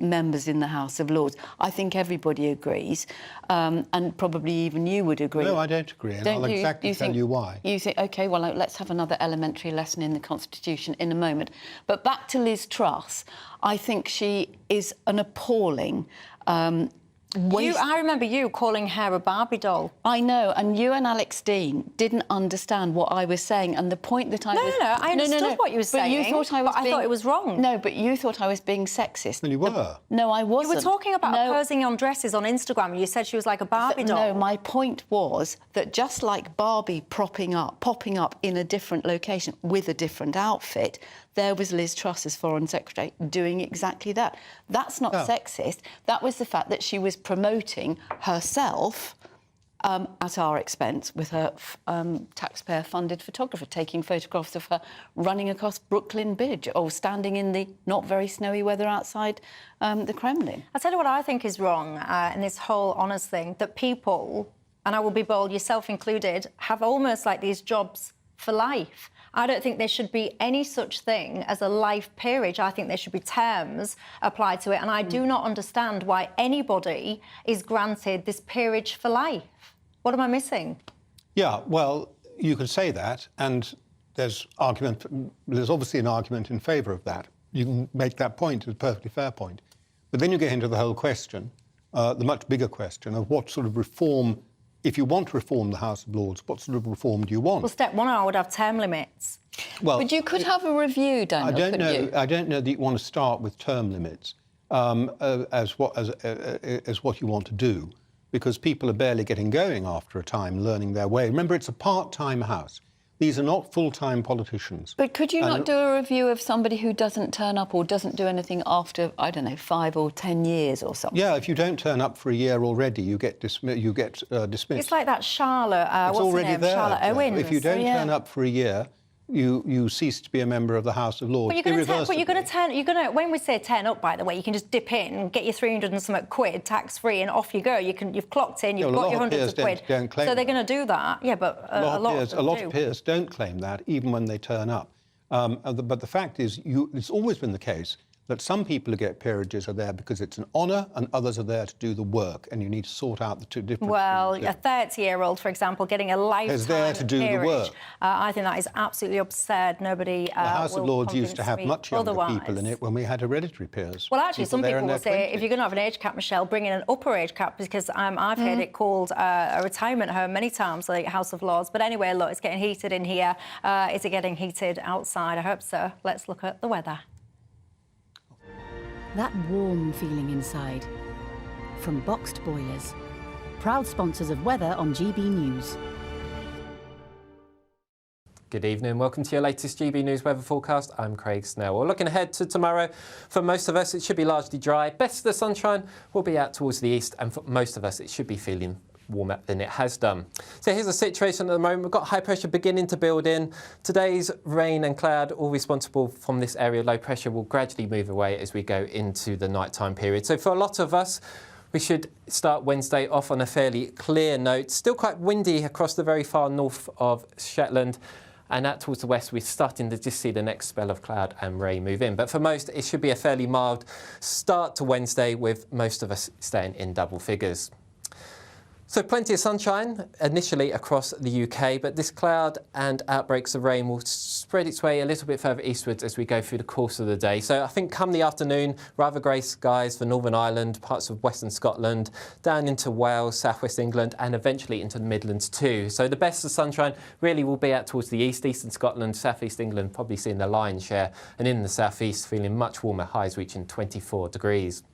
members in the House of Lords. I think everybody agrees, and probably even you would agree. No, I don't agree, and I'll exactly tell you why. You think, OK, well, let's have another elementary lesson in the Constitution in a moment. But back to Liz Truss, I think she is an appalling... I remember you calling her a Barbie doll. I know, and you and Alex Dean didn't understand what I was saying, and the point that I was... No, I understood what you were saying, but you thought I thought it was wrong. No, but you thought I was being sexist. Well, you were. No, I wasn't. You were talking about posing on dresses on Instagram, and you said she was like a Barbie doll. No, my point was that just like Barbie popping up in a different location with a different outfit, there was Liz Truss as Foreign Secretary doing exactly that. That's not sexist. That was the fact that she was promoting herself at our expense with her taxpayer-funded photographer, taking photographs of her running across Brooklyn Bridge or standing in the not very snowy weather outside the Kremlin. I'll tell you what I think is wrong in this whole honours thing, that people, and I will be bold, yourself included, have almost like these jobs for life. I don't think there should be any such thing as a life peerage. I think there should be terms applied to it, and I do not understand why anybody is granted this peerage for life. What am I missing? Yeah, well, you could say that, and there's obviously an argument in favour of that. You can make that point, it's a perfectly fair point. But then you get into the whole question, the much bigger question of what sort of reform. If you want to reform the House of Lords, what sort of reform do you want? Well, step one, I would have term limits. Well, but you could have a review, Daniel. I don't know that you want to start with term limits as what you want to do, because people are barely getting going after a time, learning their way. Remember, it's a part-time House. These are not full-time politicians. But could you not do a review of somebody who doesn't turn up or doesn't do anything after, I don't know, 5 or 10 years or something? Yeah, if you don't turn up for a year already, you get dismissed. It's like that Charlotte, it's what's already her name? there. Charlotte Owens. If you don't turn up for a year, you cease to be a member of the House of Lords. But when we say turn up, by the way, you can just dip in, get your 300 and something quid, tax-free, and off you go. You've clocked in, you've got your hundreds of quid. Don't claim so they're going to do that. Yeah, but a lot of peers don't claim that, even when they turn up. But the fact is, it's always been the case that some people who get peerages are there because it's an honour and others are there to do the work, and you need to sort out the two different... Well, a 30-year-old, for example, getting a lifetime is there to do peerage, the work. I think that is absolutely absurd. Nobody The House of Lords used to have much younger people in it when we had hereditary peers. Well, actually, some people will say, if you're going to have an age cap, Michelle, bring in an upper age cap, because I've heard it called a retirement home many times, like House of Lords. But anyway, look, it's getting heated in here. Is it getting heated outside? I hope so. Let's look at the weather. That warm feeling inside. From Boxed Boilers. Proud sponsors of weather on GB News. Good evening, welcome to your latest GB News weather forecast. I'm Craig Snell. Well, looking ahead to tomorrow, for most of us it should be largely dry. Best of the sunshine will be out towards the east, and for most of us it should be feeling warmer than it has done. So here's the situation at the moment. We've got high pressure beginning to build in. Today's rain and cloud, all responsible from this area. Low pressure will gradually move away as we go into the nighttime period. So for a lot of us, we should start Wednesday off on a fairly clear note. Still quite windy across the very far north of Shetland. And out towards the west, we're starting to just see the next spell of cloud and rain move in. But for most, it should be a fairly mild start to Wednesday, with most of us staying in double figures. So plenty of sunshine initially across the UK, but this cloud and outbreaks of rain will spread its way a little bit further eastwards as we go through the course of the day. So I think come the afternoon, rather grey skies for Northern Ireland, parts of Western Scotland, down into Wales, southwest England, and eventually into the Midlands too. So the best of sunshine really will be out towards the east, eastern Scotland, southeast England, probably seeing the lion's share, and in the southeast feeling much warmer, highs reaching 24 degrees.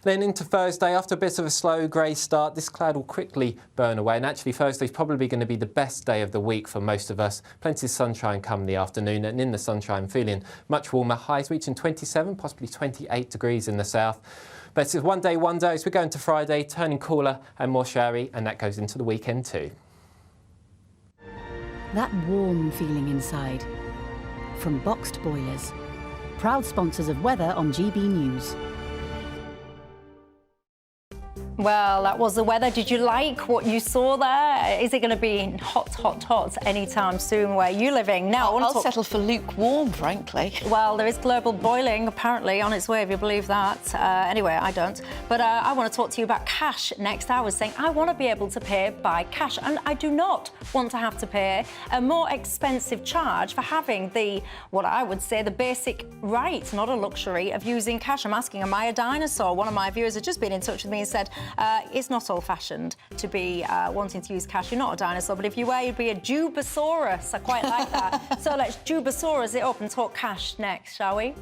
Then into Thursday, after a bit of a slow grey start, this cloud will quickly burn away, and actually Thursday is probably going to be the best day of the week for most of us. Plenty of sunshine come the afternoon, and in the sunshine feeling much warmer, highs reaching 27, possibly 28 degrees in the south. But it's one day wonders. We're going to Friday, turning cooler and more showery, and that goes into the weekend too. That warm feeling inside. From Boxed Boilers, proud sponsors of weather on GB News. Well, that was the weather. Did you like what you saw there? Is it going to be hot anytime soon where you're living? Now, I'll settle for lukewarm, frankly. Well, there is global boiling, apparently, on its way, if you believe that. Anyway, I don't. But I want to talk to you about cash next. I was saying I want to be able to pay by cash, and I do not want to have to pay a more expensive charge for having what I would say, the basic right, not a luxury, of using cash. I'm asking, am I a dinosaur? One of my viewers has just been in touch with me and said, it's not old-fashioned to be wanting to use cash. You're not a dinosaur, but if you were, you'd be a Dewbasaurus. I quite like that. So let's Dewbasaurus it up and talk cash next, shall we?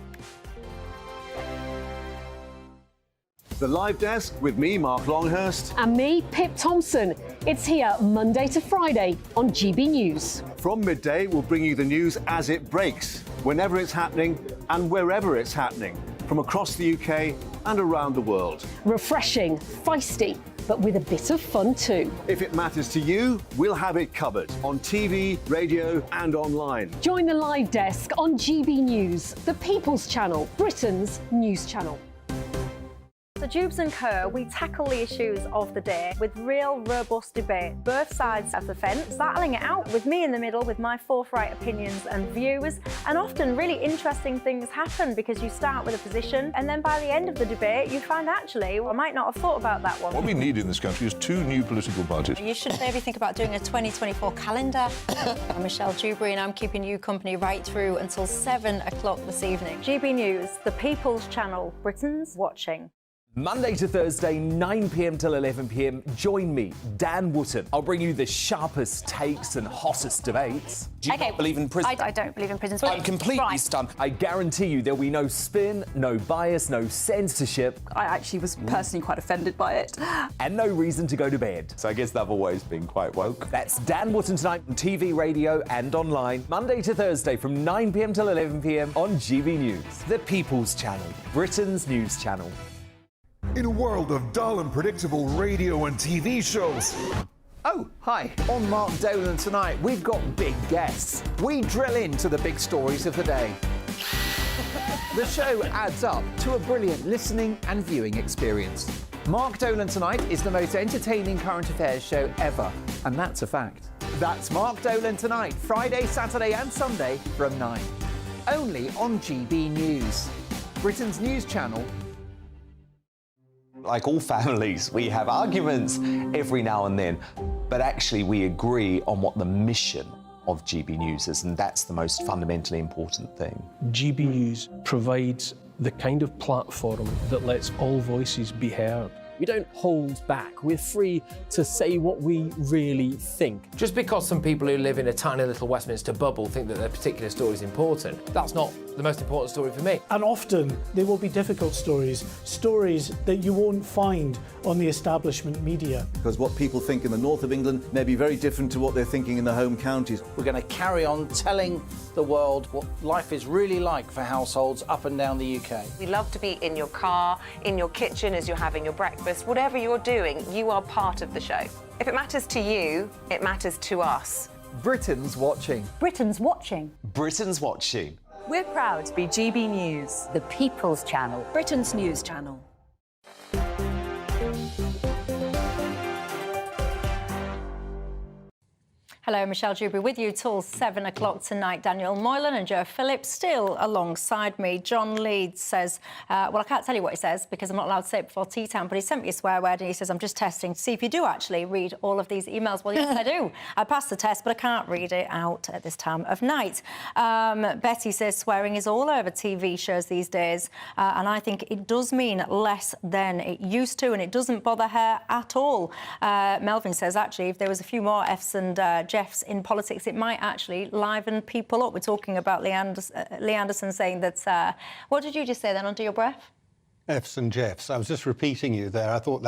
The Live Desk with me, Mark Longhurst. And me, Pip Thompson. It's here Monday to Friday on GB News. From midday, we'll bring you the news as it breaks, whenever it's happening and wherever it's happening, from across the UK and around the world. Refreshing, feisty, but with a bit of fun too. If it matters to you, we'll have it covered on TV, radio and online. Join the Live Desk on GB News, the People's Channel, Britain's news channel. So Dewbs and Co, we tackle the issues of the day with real robust debate, both sides of the fence, battling it out with me in the middle with my forthright opinions and views. And often really interesting things happen because you start with a position and then by the end of the debate you find actually, well, I might not have thought about that one. What we need in this country is 2 new political parties. You should maybe think about doing a 2024 calendar. I'm Michelle Dewberry and I'm keeping you company right through until 7 o'clock this evening. GB News, the People's Channel, Britain's watching. Monday to Thursday, 9 p.m. till 11 p.m. Join me, Dan Wootton. I'll bring you the sharpest takes and hottest debates. Do you not believe in prison? I don't believe in prison. I'm completely stunned. I guarantee you there'll be no spin, no bias, no censorship. I actually was personally quite offended by it. And no reason to go to bed. So I guess they've always been quite woke. That's Dan Wootton tonight on TV, radio and online. Monday to Thursday from 9 p.m. till 11 p.m. on GB News. The People's Channel, Britain's news channel. In a world of dull and predictable radio and TV shows. Oh, hi. On Mark Dolan tonight, we've got big guests. We drill into the big stories of the day. The show adds up to a brilliant listening and viewing experience. Mark Dolan Tonight is the most entertaining current affairs show ever, and that's a fact. That's Mark Dolan Tonight, Friday, Saturday and Sunday from 9. Only on GB News, Britain's news channel. Like all families, we have arguments every now and then, but actually we agree on what the mission of GB News is, and that's the most fundamentally important thing. GB News provides the kind of platform that lets all voices be heard. We don't hold back. We're free to say what we really think. Just because some people who live in a tiny little Westminster bubble think that their particular story is important, that's not the most important story for me. And often there will be difficult stories, stories that you won't find on the establishment media. Because what people think in the north of England may be very different to what they're thinking in the home counties. We're going to carry on telling the world what life is really like for households up and down the UK. We love to be in your car, in your kitchen as you're having your breakfast. Whatever you're doing, you are part of the show. If it matters to you, it matters to us. Britain's watching. Britain's watching. Britain's watching. We're proud to be GB News, The People's Channel, Britain's news channel. Hello, Michelle Dewberry with you till 7 o'clock tonight. Daniel Moylan and Joe Phillips still alongside me. John Leeds says, well, I can't tell you what he says because I'm not allowed to say it before tea time, but he sent me a swear word and he says, I'm just testing to see if you do actually read all of these emails. Well, yes, I do. I passed the test, but I can't read it out at this time of night. Betty says swearing is all over TV shows these days, and I think it does mean less than it used to, and it doesn't bother her at all. Melvin says, actually, if there was a few more Fs and Jeffs in politics, it might actually liven people up. We're talking about Lee Anderson saying that... what did you just say then, under your breath? Fs and Jeffs. I was just repeating you there. I thought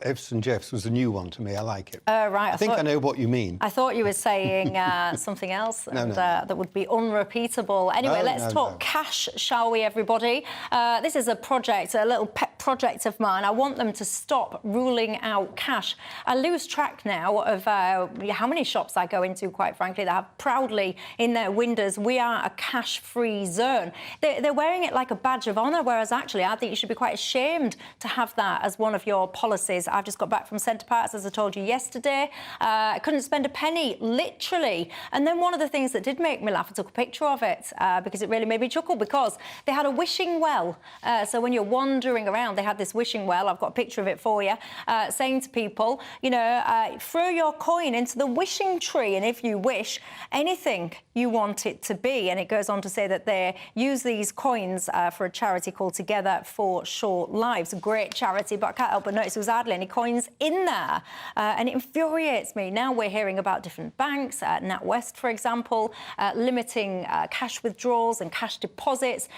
Fs and Jeffs was a new one to me. I like it. Right. I think I know what you mean. I thought you were saying something else that would be unrepeatable. Anyway, let's talk cash, shall we, everybody? This is a project, a little pep project of mine. I want them to stop ruling out cash. I lose track now of how many shops I go into, quite frankly, that have proudly in their windows, we are a cash-free zone. They're wearing it like a badge of honour, whereas actually I think you should be quite ashamed to have that as one of your policies. I've just got back from Centre Parks, as I told you yesterday. I couldn't spend a penny, literally. And then one of the things that did make me laugh, I took a picture of it because it really made me chuckle, because they had a wishing well. So when you're wandering around, they had this wishing well. I've got a picture of it for you, saying to people, you know, throw your coin into the wishing tree, and if you wish, anything you want it to be. And it goes on to say that they use these coins for a charity called Together for Short Lives. A great charity, but I can't help but notice there was hardly any coins in there. And it infuriates me. Now we're hearing about different banks, NatWest, for example, limiting cash withdrawals and cash deposits,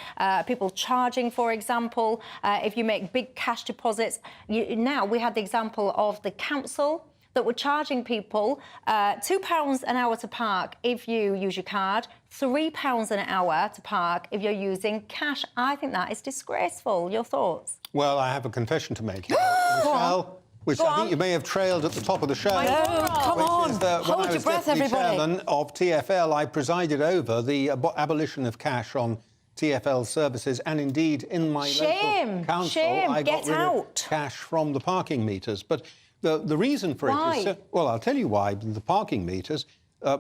people charging, for example, if you make big cash deposits. Now we had the example of the council that were charging people £2 an hour to park if you use your card, £3 an hour to park if you're using cash. I think that is disgraceful. Your thoughts? Well, I have a confession to make here, Michelle, which I think you may have trailed at the top of the show. No, come on. Is that when Hold I your was breath, deputy everybody. chairman of TfL, I presided over the abolition of cash on TfL services, and indeed in my local council, I got rid of cash from the parking meters. But the reason for it is, well, I'll tell you why. The parking meters,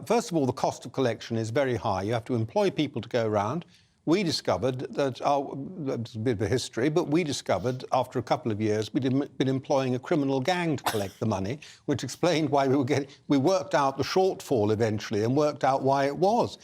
first of all, the cost of collection is very high. You have to employ people to go around. We discovered that, it's a bit of a history, but we discovered after a couple of years we'd been employing a criminal gang to collect the money, which explained why we worked out the shortfall eventually and worked out why it was.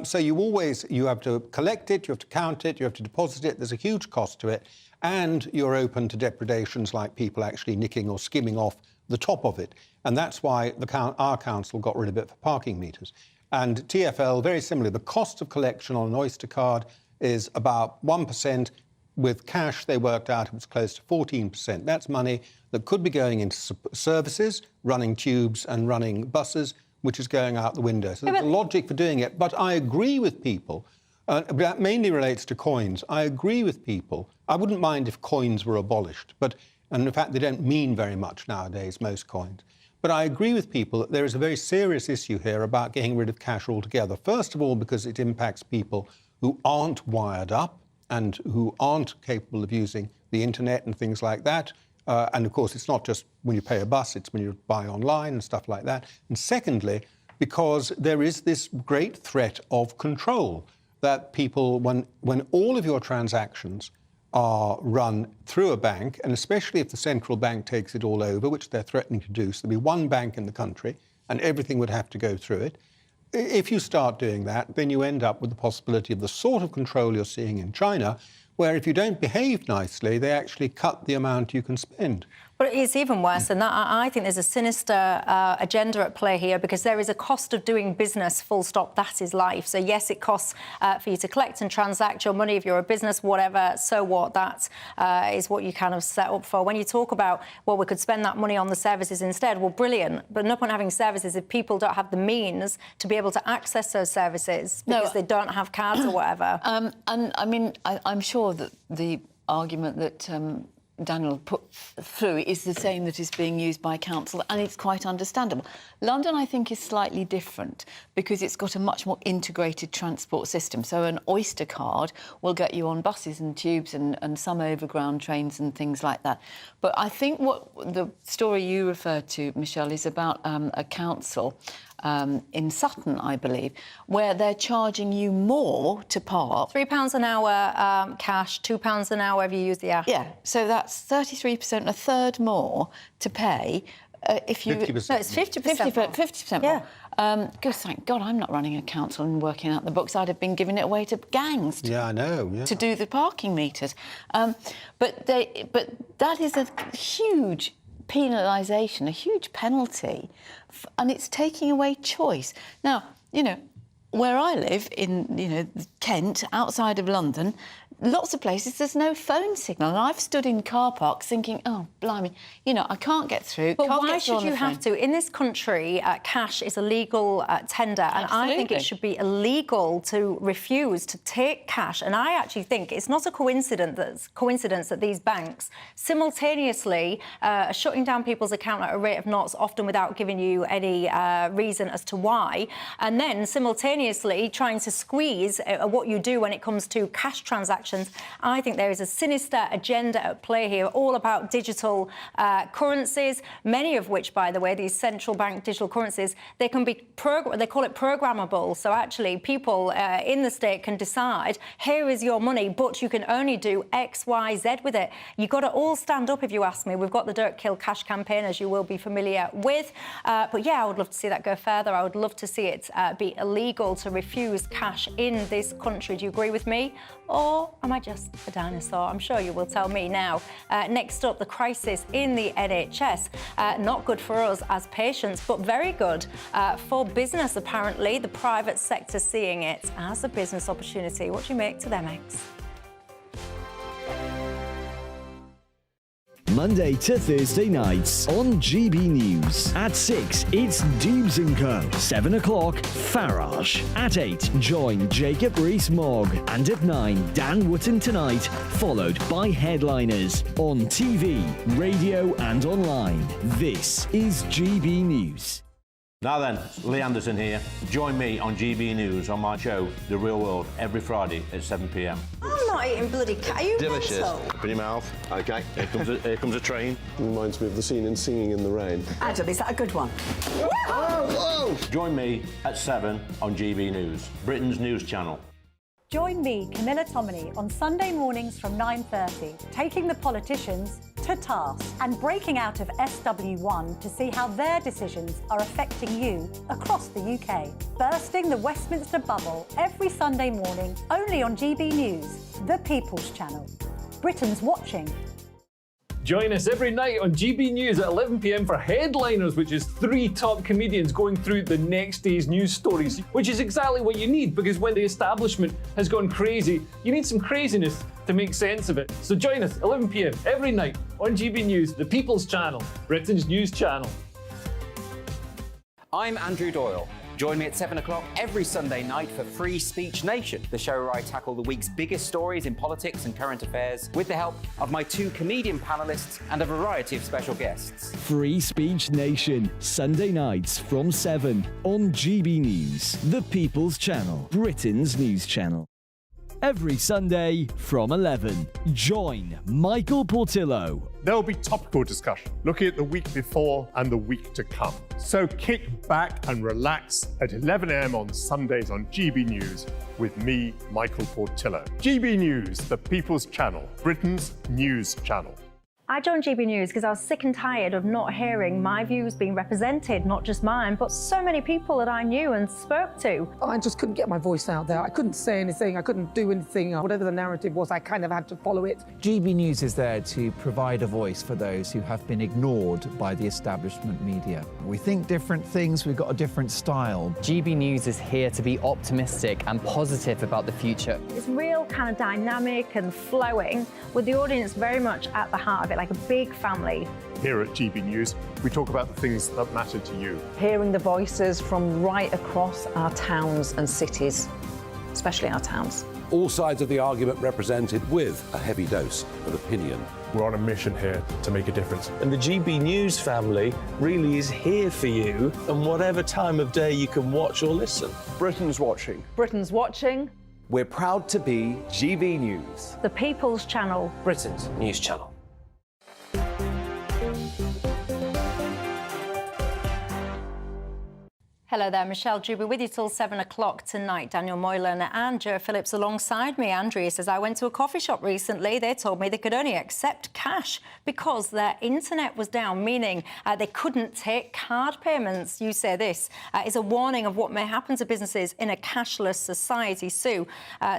So you have to collect it, you have to count it, you have to deposit it. There's a huge cost to it. And you're open to depredations like people actually nicking or skimming off the top of it. And that's why our council got rid of it for parking meters. And TfL, very similarly, the cost of collection on an Oyster card is about 1%. With cash, they worked out it was close to 14%. That's money that could be going into services, running tubes and running buses, which is going out the window. So there's a logic for doing it. But I agree with people. That mainly relates to coins. I agree with people. I wouldn't mind if coins were abolished, and in fact, they don't mean very much nowadays, most coins. But I agree with people that there is a very serious issue here about getting rid of cash altogether. First of all, because it impacts people who aren't wired up and who aren't capable of using the internet and things like that. And of course, it's not just when you pay a bus, it's when you buy online and stuff like that. And secondly, because there is this great threat of control. That people, when all of your transactions are run through a bank, and especially if the central bank takes it all over, which they're threatening to do, so there'll be one bank in the country and everything would have to go through it. If you start doing that, then you end up with the possibility of the sort of control you're seeing in China, where if you don't behave nicely, they actually cut the amount you can spend. But it's even worse than that. I think there's a sinister agenda at play here, because there is a cost of doing business, full stop. That is life. So, yes, it costs for you to collect and transact your money if you're a business, whatever. So what? That is what you kind of set up for. When you talk about, well, we could spend that money on the services instead, well, brilliant. But no point having services if people don't have the means to be able to access those services because they don't have cards or whatever. And, I mean, I'm sure that the argument that Daniel put through is the same that is being used by council, and it's quite understandable. London, I think, is slightly different because it's got a much more integrated transport system. So an Oyster card will get you on buses and tubes and some overground trains and things like that. But I think what the story you referred to, Michelle, is about a council in Sutton, I believe, where they're charging you more to park. £3 an hour cash, £2 an hour if you use the app. Yeah, so that's 33%, a third more to pay if you... 50%. No, it's 50%. 50% more. Because thank God I'm not running a council and working out the books. I'd have been giving it away to gangs to do the parking meters. But that is a huge penalisation, a huge penalty, and it's taking away choice. Now, you know, where I live in, Kent, outside of London, lots of places there's no phone signal. And I've stood in car parks thinking, oh, blimey, you know, I can't get through. But can't why get through should on you the have phone. to? In this country, cash is a legal tender, and I think it should be illegal to refuse to take cash. And I actually think it's not a coincidence that these banks simultaneously are shutting down people's account at a rate of knots, often without giving you any reason as to why, and then simultaneously trying to squeeze what you do when it comes to cash transactions. I think there is a sinister agenda at play here, all about digital currencies, many of which, by the way, these central bank digital currencies, they can be, they call it programmable. So actually people in the state can decide, here is your money, but you can only do X, Y, Z with it. You've got to all stand up, if you ask me. We've got the Don't Kill Cash campaign, as you will be familiar with. But yeah, I would love to see that go further. I would love to see it be illegal to refuse cash in this country. Do you agree with me? Or am I just a dinosaur? I'm sure you will tell me now. Next up, the crisis in the NHS. Not good for us as patients, but very good for business, apparently. The private sector seeing it as a business opportunity. What do you make to them, X? Monday to Thursday nights on GB News. At 6, it's Dewbs & Co. 7 o'clock, Farage. At 8, join Jacob Rees-Mogg. And at 9, Dan Wootton Tonight, followed by headliners on TV, radio and online. This is GB News. Now then, Lee Anderson here. Join me on GB News on my show, The Real World, every Friday at 7 p.m. I'm not eating bloody cat. Are you Delicious. mental? Open your mouth. OK, here comes a train. Reminds me of the scene in Singing in the Rain. Adam, is that a good one? Whoa! Join me at 7 on GB News, Britain's news channel. Join me, Camilla Tominey, on Sunday mornings from 9:30, taking the politicians to task and breaking out of SW1 to see how their decisions are affecting you across the UK. Bursting the Westminster bubble every Sunday morning, only on GB News, the People's Channel. Britain's watching. Join us every night on GB News at 11 p.m. for Headliners, which is 3 top comedians going through the next day's news stories, which is exactly what you need, because when the establishment has gone crazy, you need some craziness to make sense of it. So join us 11 p.m. every night on GB News, the People's Channel, Britain's news channel. I'm Andrew Doyle. Join me at 7 o'clock every Sunday night for Free Speech Nation, the show where I tackle the week's biggest stories in politics and current affairs with the help of my 2 comedian panellists and a variety of special guests. Free Speech Nation, Sunday nights from 7 on GB News, the People's Channel, Britain's news channel. Every Sunday from 11, join Michael Portillo. There'll be topical discussion, looking at the week before and the week to come. So kick back and relax at 11 a.m. on Sundays on GB News with me, Michael Portillo. GB News, the People's Channel, Britain's news channel. I joined GB News because I was sick and tired of not hearing my views being represented, not just mine, but so many people that I knew and spoke to. I just couldn't get my voice out there. I couldn't say anything. I couldn't do anything. Whatever the narrative was, I kind of had to follow it. GB News is there to provide a voice for those who have been ignored by the establishment media. We think different things, we've got a different style. GB News is here to be optimistic and positive about the future. It's real kind of dynamic and flowing, with the audience very much at the heart of it, like a big family. Here at GB News, we talk about the things that matter to you. Hearing the voices from right across our towns and cities, especially our towns. All sides of the argument represented with a heavy dose of opinion. We're on a mission here to make a difference. And the GB News family really is here for you, and whatever time of day you can watch or listen. Britain's watching. Britain's watching. We're proud to be GB News, the People's Channel, Britain's news channel. Hello there, Michelle Dewberry with you till 7 o'clock tonight. Daniel Moylan and Joe Phillips alongside me. Andrea says, I went to a coffee shop recently. They told me they could only accept cash because their internet was down, meaning they couldn't take card payments. You say this is a warning of what may happen to businesses in a cashless society. Sue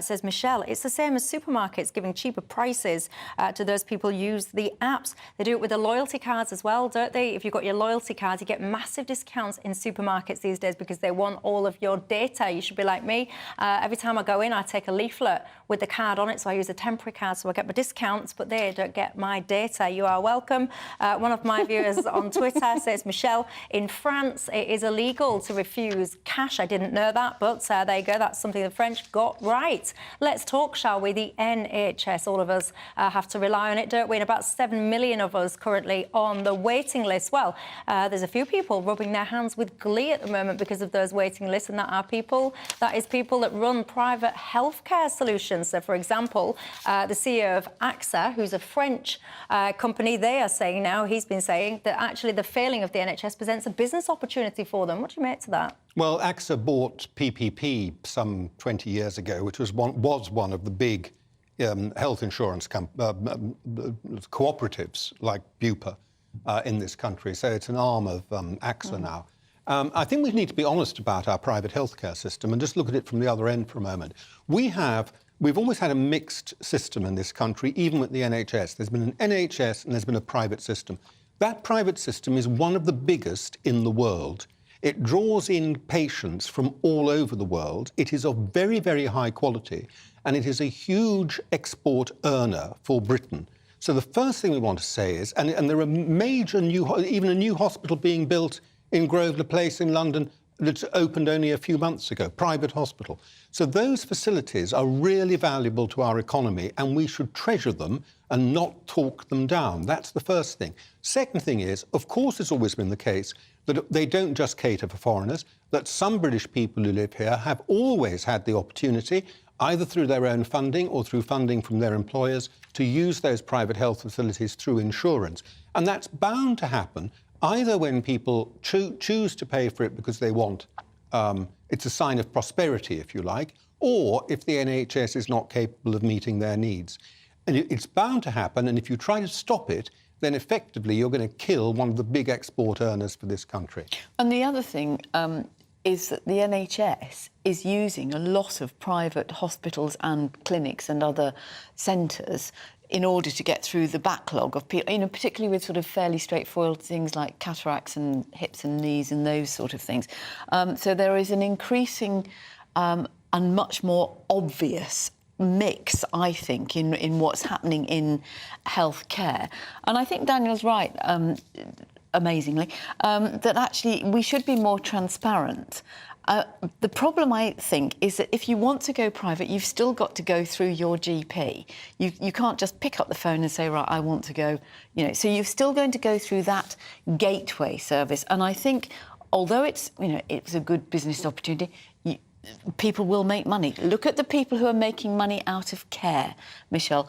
says, Michelle, it's the same as supermarkets giving cheaper prices to those people who use the apps. They do it with the loyalty cards as well, don't they? If you've got your loyalty cards, you get massive discounts in supermarkets these these days because they want all of your data. You should be like me. Every time I go in, I take a leaflet with the card on it, so I use a temporary card so I get my discounts, but they don't get my data. You are welcome. One of my viewers on Twitter says, Michelle, in France, it is illegal to refuse cash. I didn't know that, but there you go. That's something the French got right. Let's talk, shall we? The NHS. All of us have to rely on it, don't we? And about 7 million of us currently on the waiting list. Well, there's a few people rubbing their hands with glee at the moment because of those waiting lists, and that is people that run private healthcare solutions. So, for example, the CEO of AXA, who's a French company, they are saying now, he's been saying that actually the failing of the NHS presents a business opportunity for them. What do you make to that? Well, AXA bought PPP some 20 years ago, which was one of the big health insurance cooperatives like Bupa in this country. So it's an arm of AXA now. I think we need to be honest about our private healthcare system and just look at it from the other end for a moment. We've always had a mixed system in this country, even with the NHS. There's been an NHS and there's been a private system. That private system is one of the biggest in the world. It draws in patients from all over the world. It is of very, very high quality, and it is a huge export earner for Britain. So the first thing we want to say is, and there are major even a new hospital being built in Grosvenor Place in London that's opened only a few months ago, private hospital. So those facilities are really valuable to our economy, and we should treasure them and not talk them down. That's the first thing. Second thing is, of course, it's always been the case that they don't just cater for foreigners, that some British people who live here have always had the opportunity, either through their own funding or through funding from their employers, to use those private health facilities through insurance. And that's bound to happen either when people choose to pay for it because they want, it's a sign of prosperity, if you like, or if the NHS is not capable of meeting their needs. And it's bound to happen, and if you try to stop it, then effectively you're going to kill one of the big export earners for this country. And the other thing is that the NHS is using a lot of private hospitals and clinics and other centres in order to get through the backlog of people, you know, particularly with sort of fairly straightforward things like cataracts and hips and knees and those sort of things. So there is an increasing and much more obvious mix, I think, in what's happening in healthcare. And I think Daniel's right, amazingly, that actually we should be more transparent. The problem, I think, is that if you want to go private, you've still got to go through your GP. You can't just pick up the phone and say, right, I want to go, you know. So you're still going to go through that gateway service. And I think, although it's a good business opportunity, people will make money. Look at the people who are making money out of care, Michelle.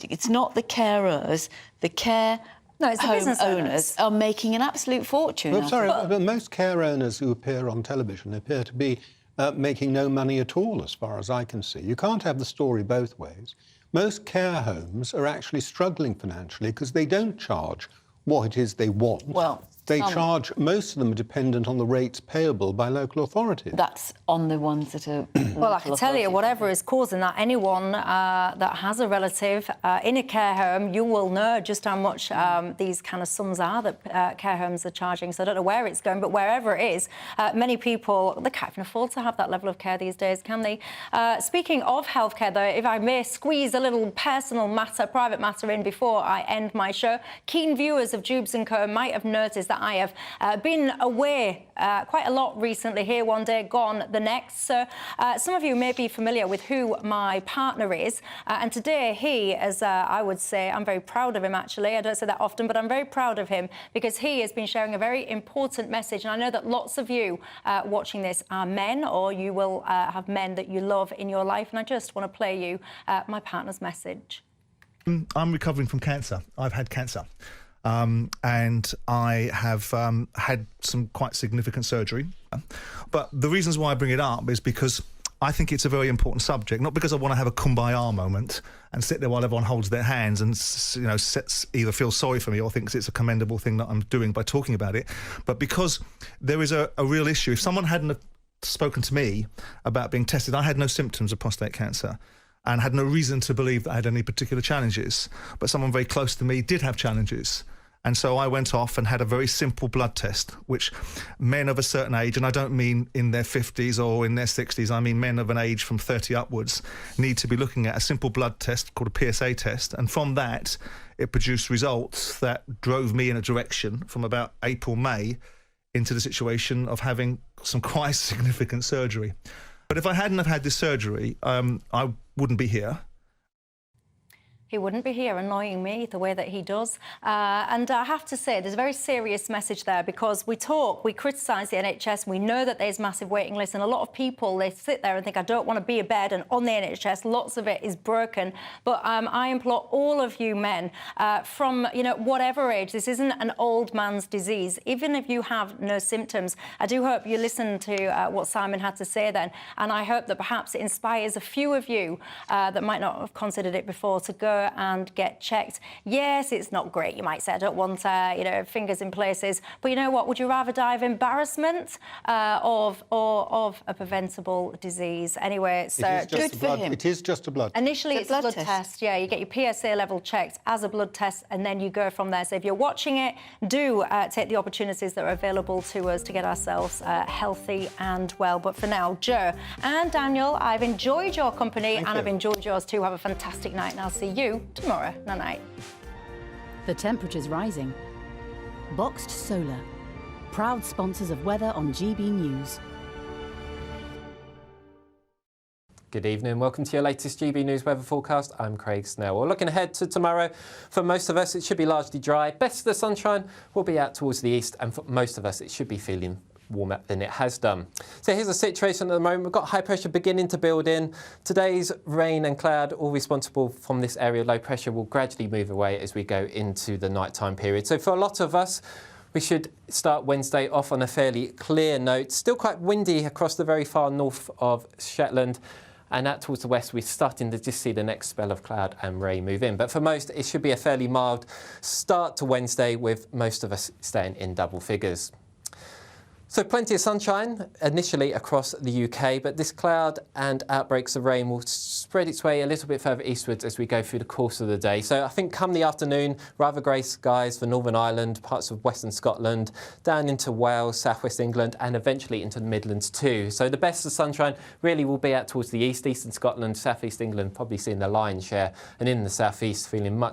It's not the carers, the care... No, it's the business owners are making an absolute fortune. Well, sorry, but most care owners who appear on television appear to be making no money at all, as far as I can see. You can't have the story both ways. Most care homes are actually struggling financially because they don't charge what it is they want. Well, they charge, most of them are dependent on the rates payable by local authorities. That's on the ones that are... Well, I can tell you, whatever is causing that, anyone that has a relative in a care home, you will know just how much these kind of sums are that care homes are charging. So I don't know where it's going, but wherever it is, many people, they can't even afford to have that level of care these days, can they? Speaking of healthcare, though, if I may squeeze a little personal matter, private matter in before I end my show, keen viewers of Dewbs & Co might have noticed that I have been away quite a lot recently, here one day, gone the next. So some of you may be familiar with who my partner is. And today he, as I would say, I'm very proud of him, actually. I don't say that often, but I'm very proud of him because he has been sharing a very important message. And I know that lots of you watching this are men, or you will have men that you love in your life. And I just want to play you my partner's message. I'm recovering from cancer. I've had cancer. And I have had some quite significant surgery. But the reasons why I bring it up is because I think it's a very important subject, not because I want to have a kumbaya moment and sit there while everyone holds their hands and, you know, either feel sorry for me or thinks it's a commendable thing that I'm doing by talking about it, but because there is a real issue. If someone hadn't spoken to me about being tested, I had no symptoms of prostate cancer and had no reason to believe that I had any particular challenges, but someone very close to me did have challenges. And so I went off and had a very simple blood test, which men of a certain age, and I don't mean in their 50s or in their 60s, I mean men of an age from 30 upwards, need to be looking at a simple blood test called a PSA test. And from that, it produced results that drove me in a direction from about April, May, into the situation of having some quite significant surgery. But if I hadn't have had this surgery, I wouldn't be here. He wouldn't be here annoying me the way that he does. And I have to say, there's a very serious message there, because we criticise the NHS, we know that there's massive waiting lists, and a lot of people, they sit there and think, I don't want to be a bed, and on the NHS, lots of it is broken. But I implore all of you men, from, whatever age, this isn't an old man's disease. Even if you have no symptoms, I do hope you listen to what Simon had to say then, and I hope that perhaps it inspires a few of you that might not have considered it before to go and get checked. Yes, it's not great. You might say, I don't want, fingers in places. But you know what? Would you rather die of embarrassment or of a preventable disease? Anyway, so good for him. It is just a blood test. Initially, it's a blood test. Yeah, you get your PSA level checked as a blood test, and then you go from there. So if you're watching it, do take the opportunities that are available to us to get ourselves healthy and well. But for now, Joe and Daniel, I've enjoyed your company, and I've enjoyed yours too. Have a fantastic night, and I'll see you tomorrow. Night. The temperature's rising. Boxed Solar, proud sponsors of weather on GB News. Good evening, welcome to your latest GB News weather forecast. I'm Craig Snell. We're looking ahead to tomorrow. For most of us, it should be largely dry. Best of the sunshine will be out towards the east, and for most of us, it should be feeling warmer than it has done. So here's the situation at the moment. We've got high pressure beginning to build in. Today's rain and cloud, all responsible from this area. Low pressure will gradually move away as we go into the nighttime period. So for a lot of us, we should start Wednesday off on a fairly clear note. Still quite windy across the very far north of Shetland. And out towards the west, we're starting to just see the next spell of cloud and rain move in. But for most, it should be a fairly mild start to Wednesday, with most of us staying in double figures. So plenty of sunshine initially across the UK, but this cloud and outbreaks of rain will spread its way a little bit further eastwards as we go through the course of the day. So I think come the afternoon, rather grey skies for Northern Ireland, parts of Western Scotland, down into Wales, southwest England, and eventually into the Midlands too. So the best of sunshine really will be out towards the east, eastern Scotland, southeast England, probably seeing the lion's share, and in the southeast feeling much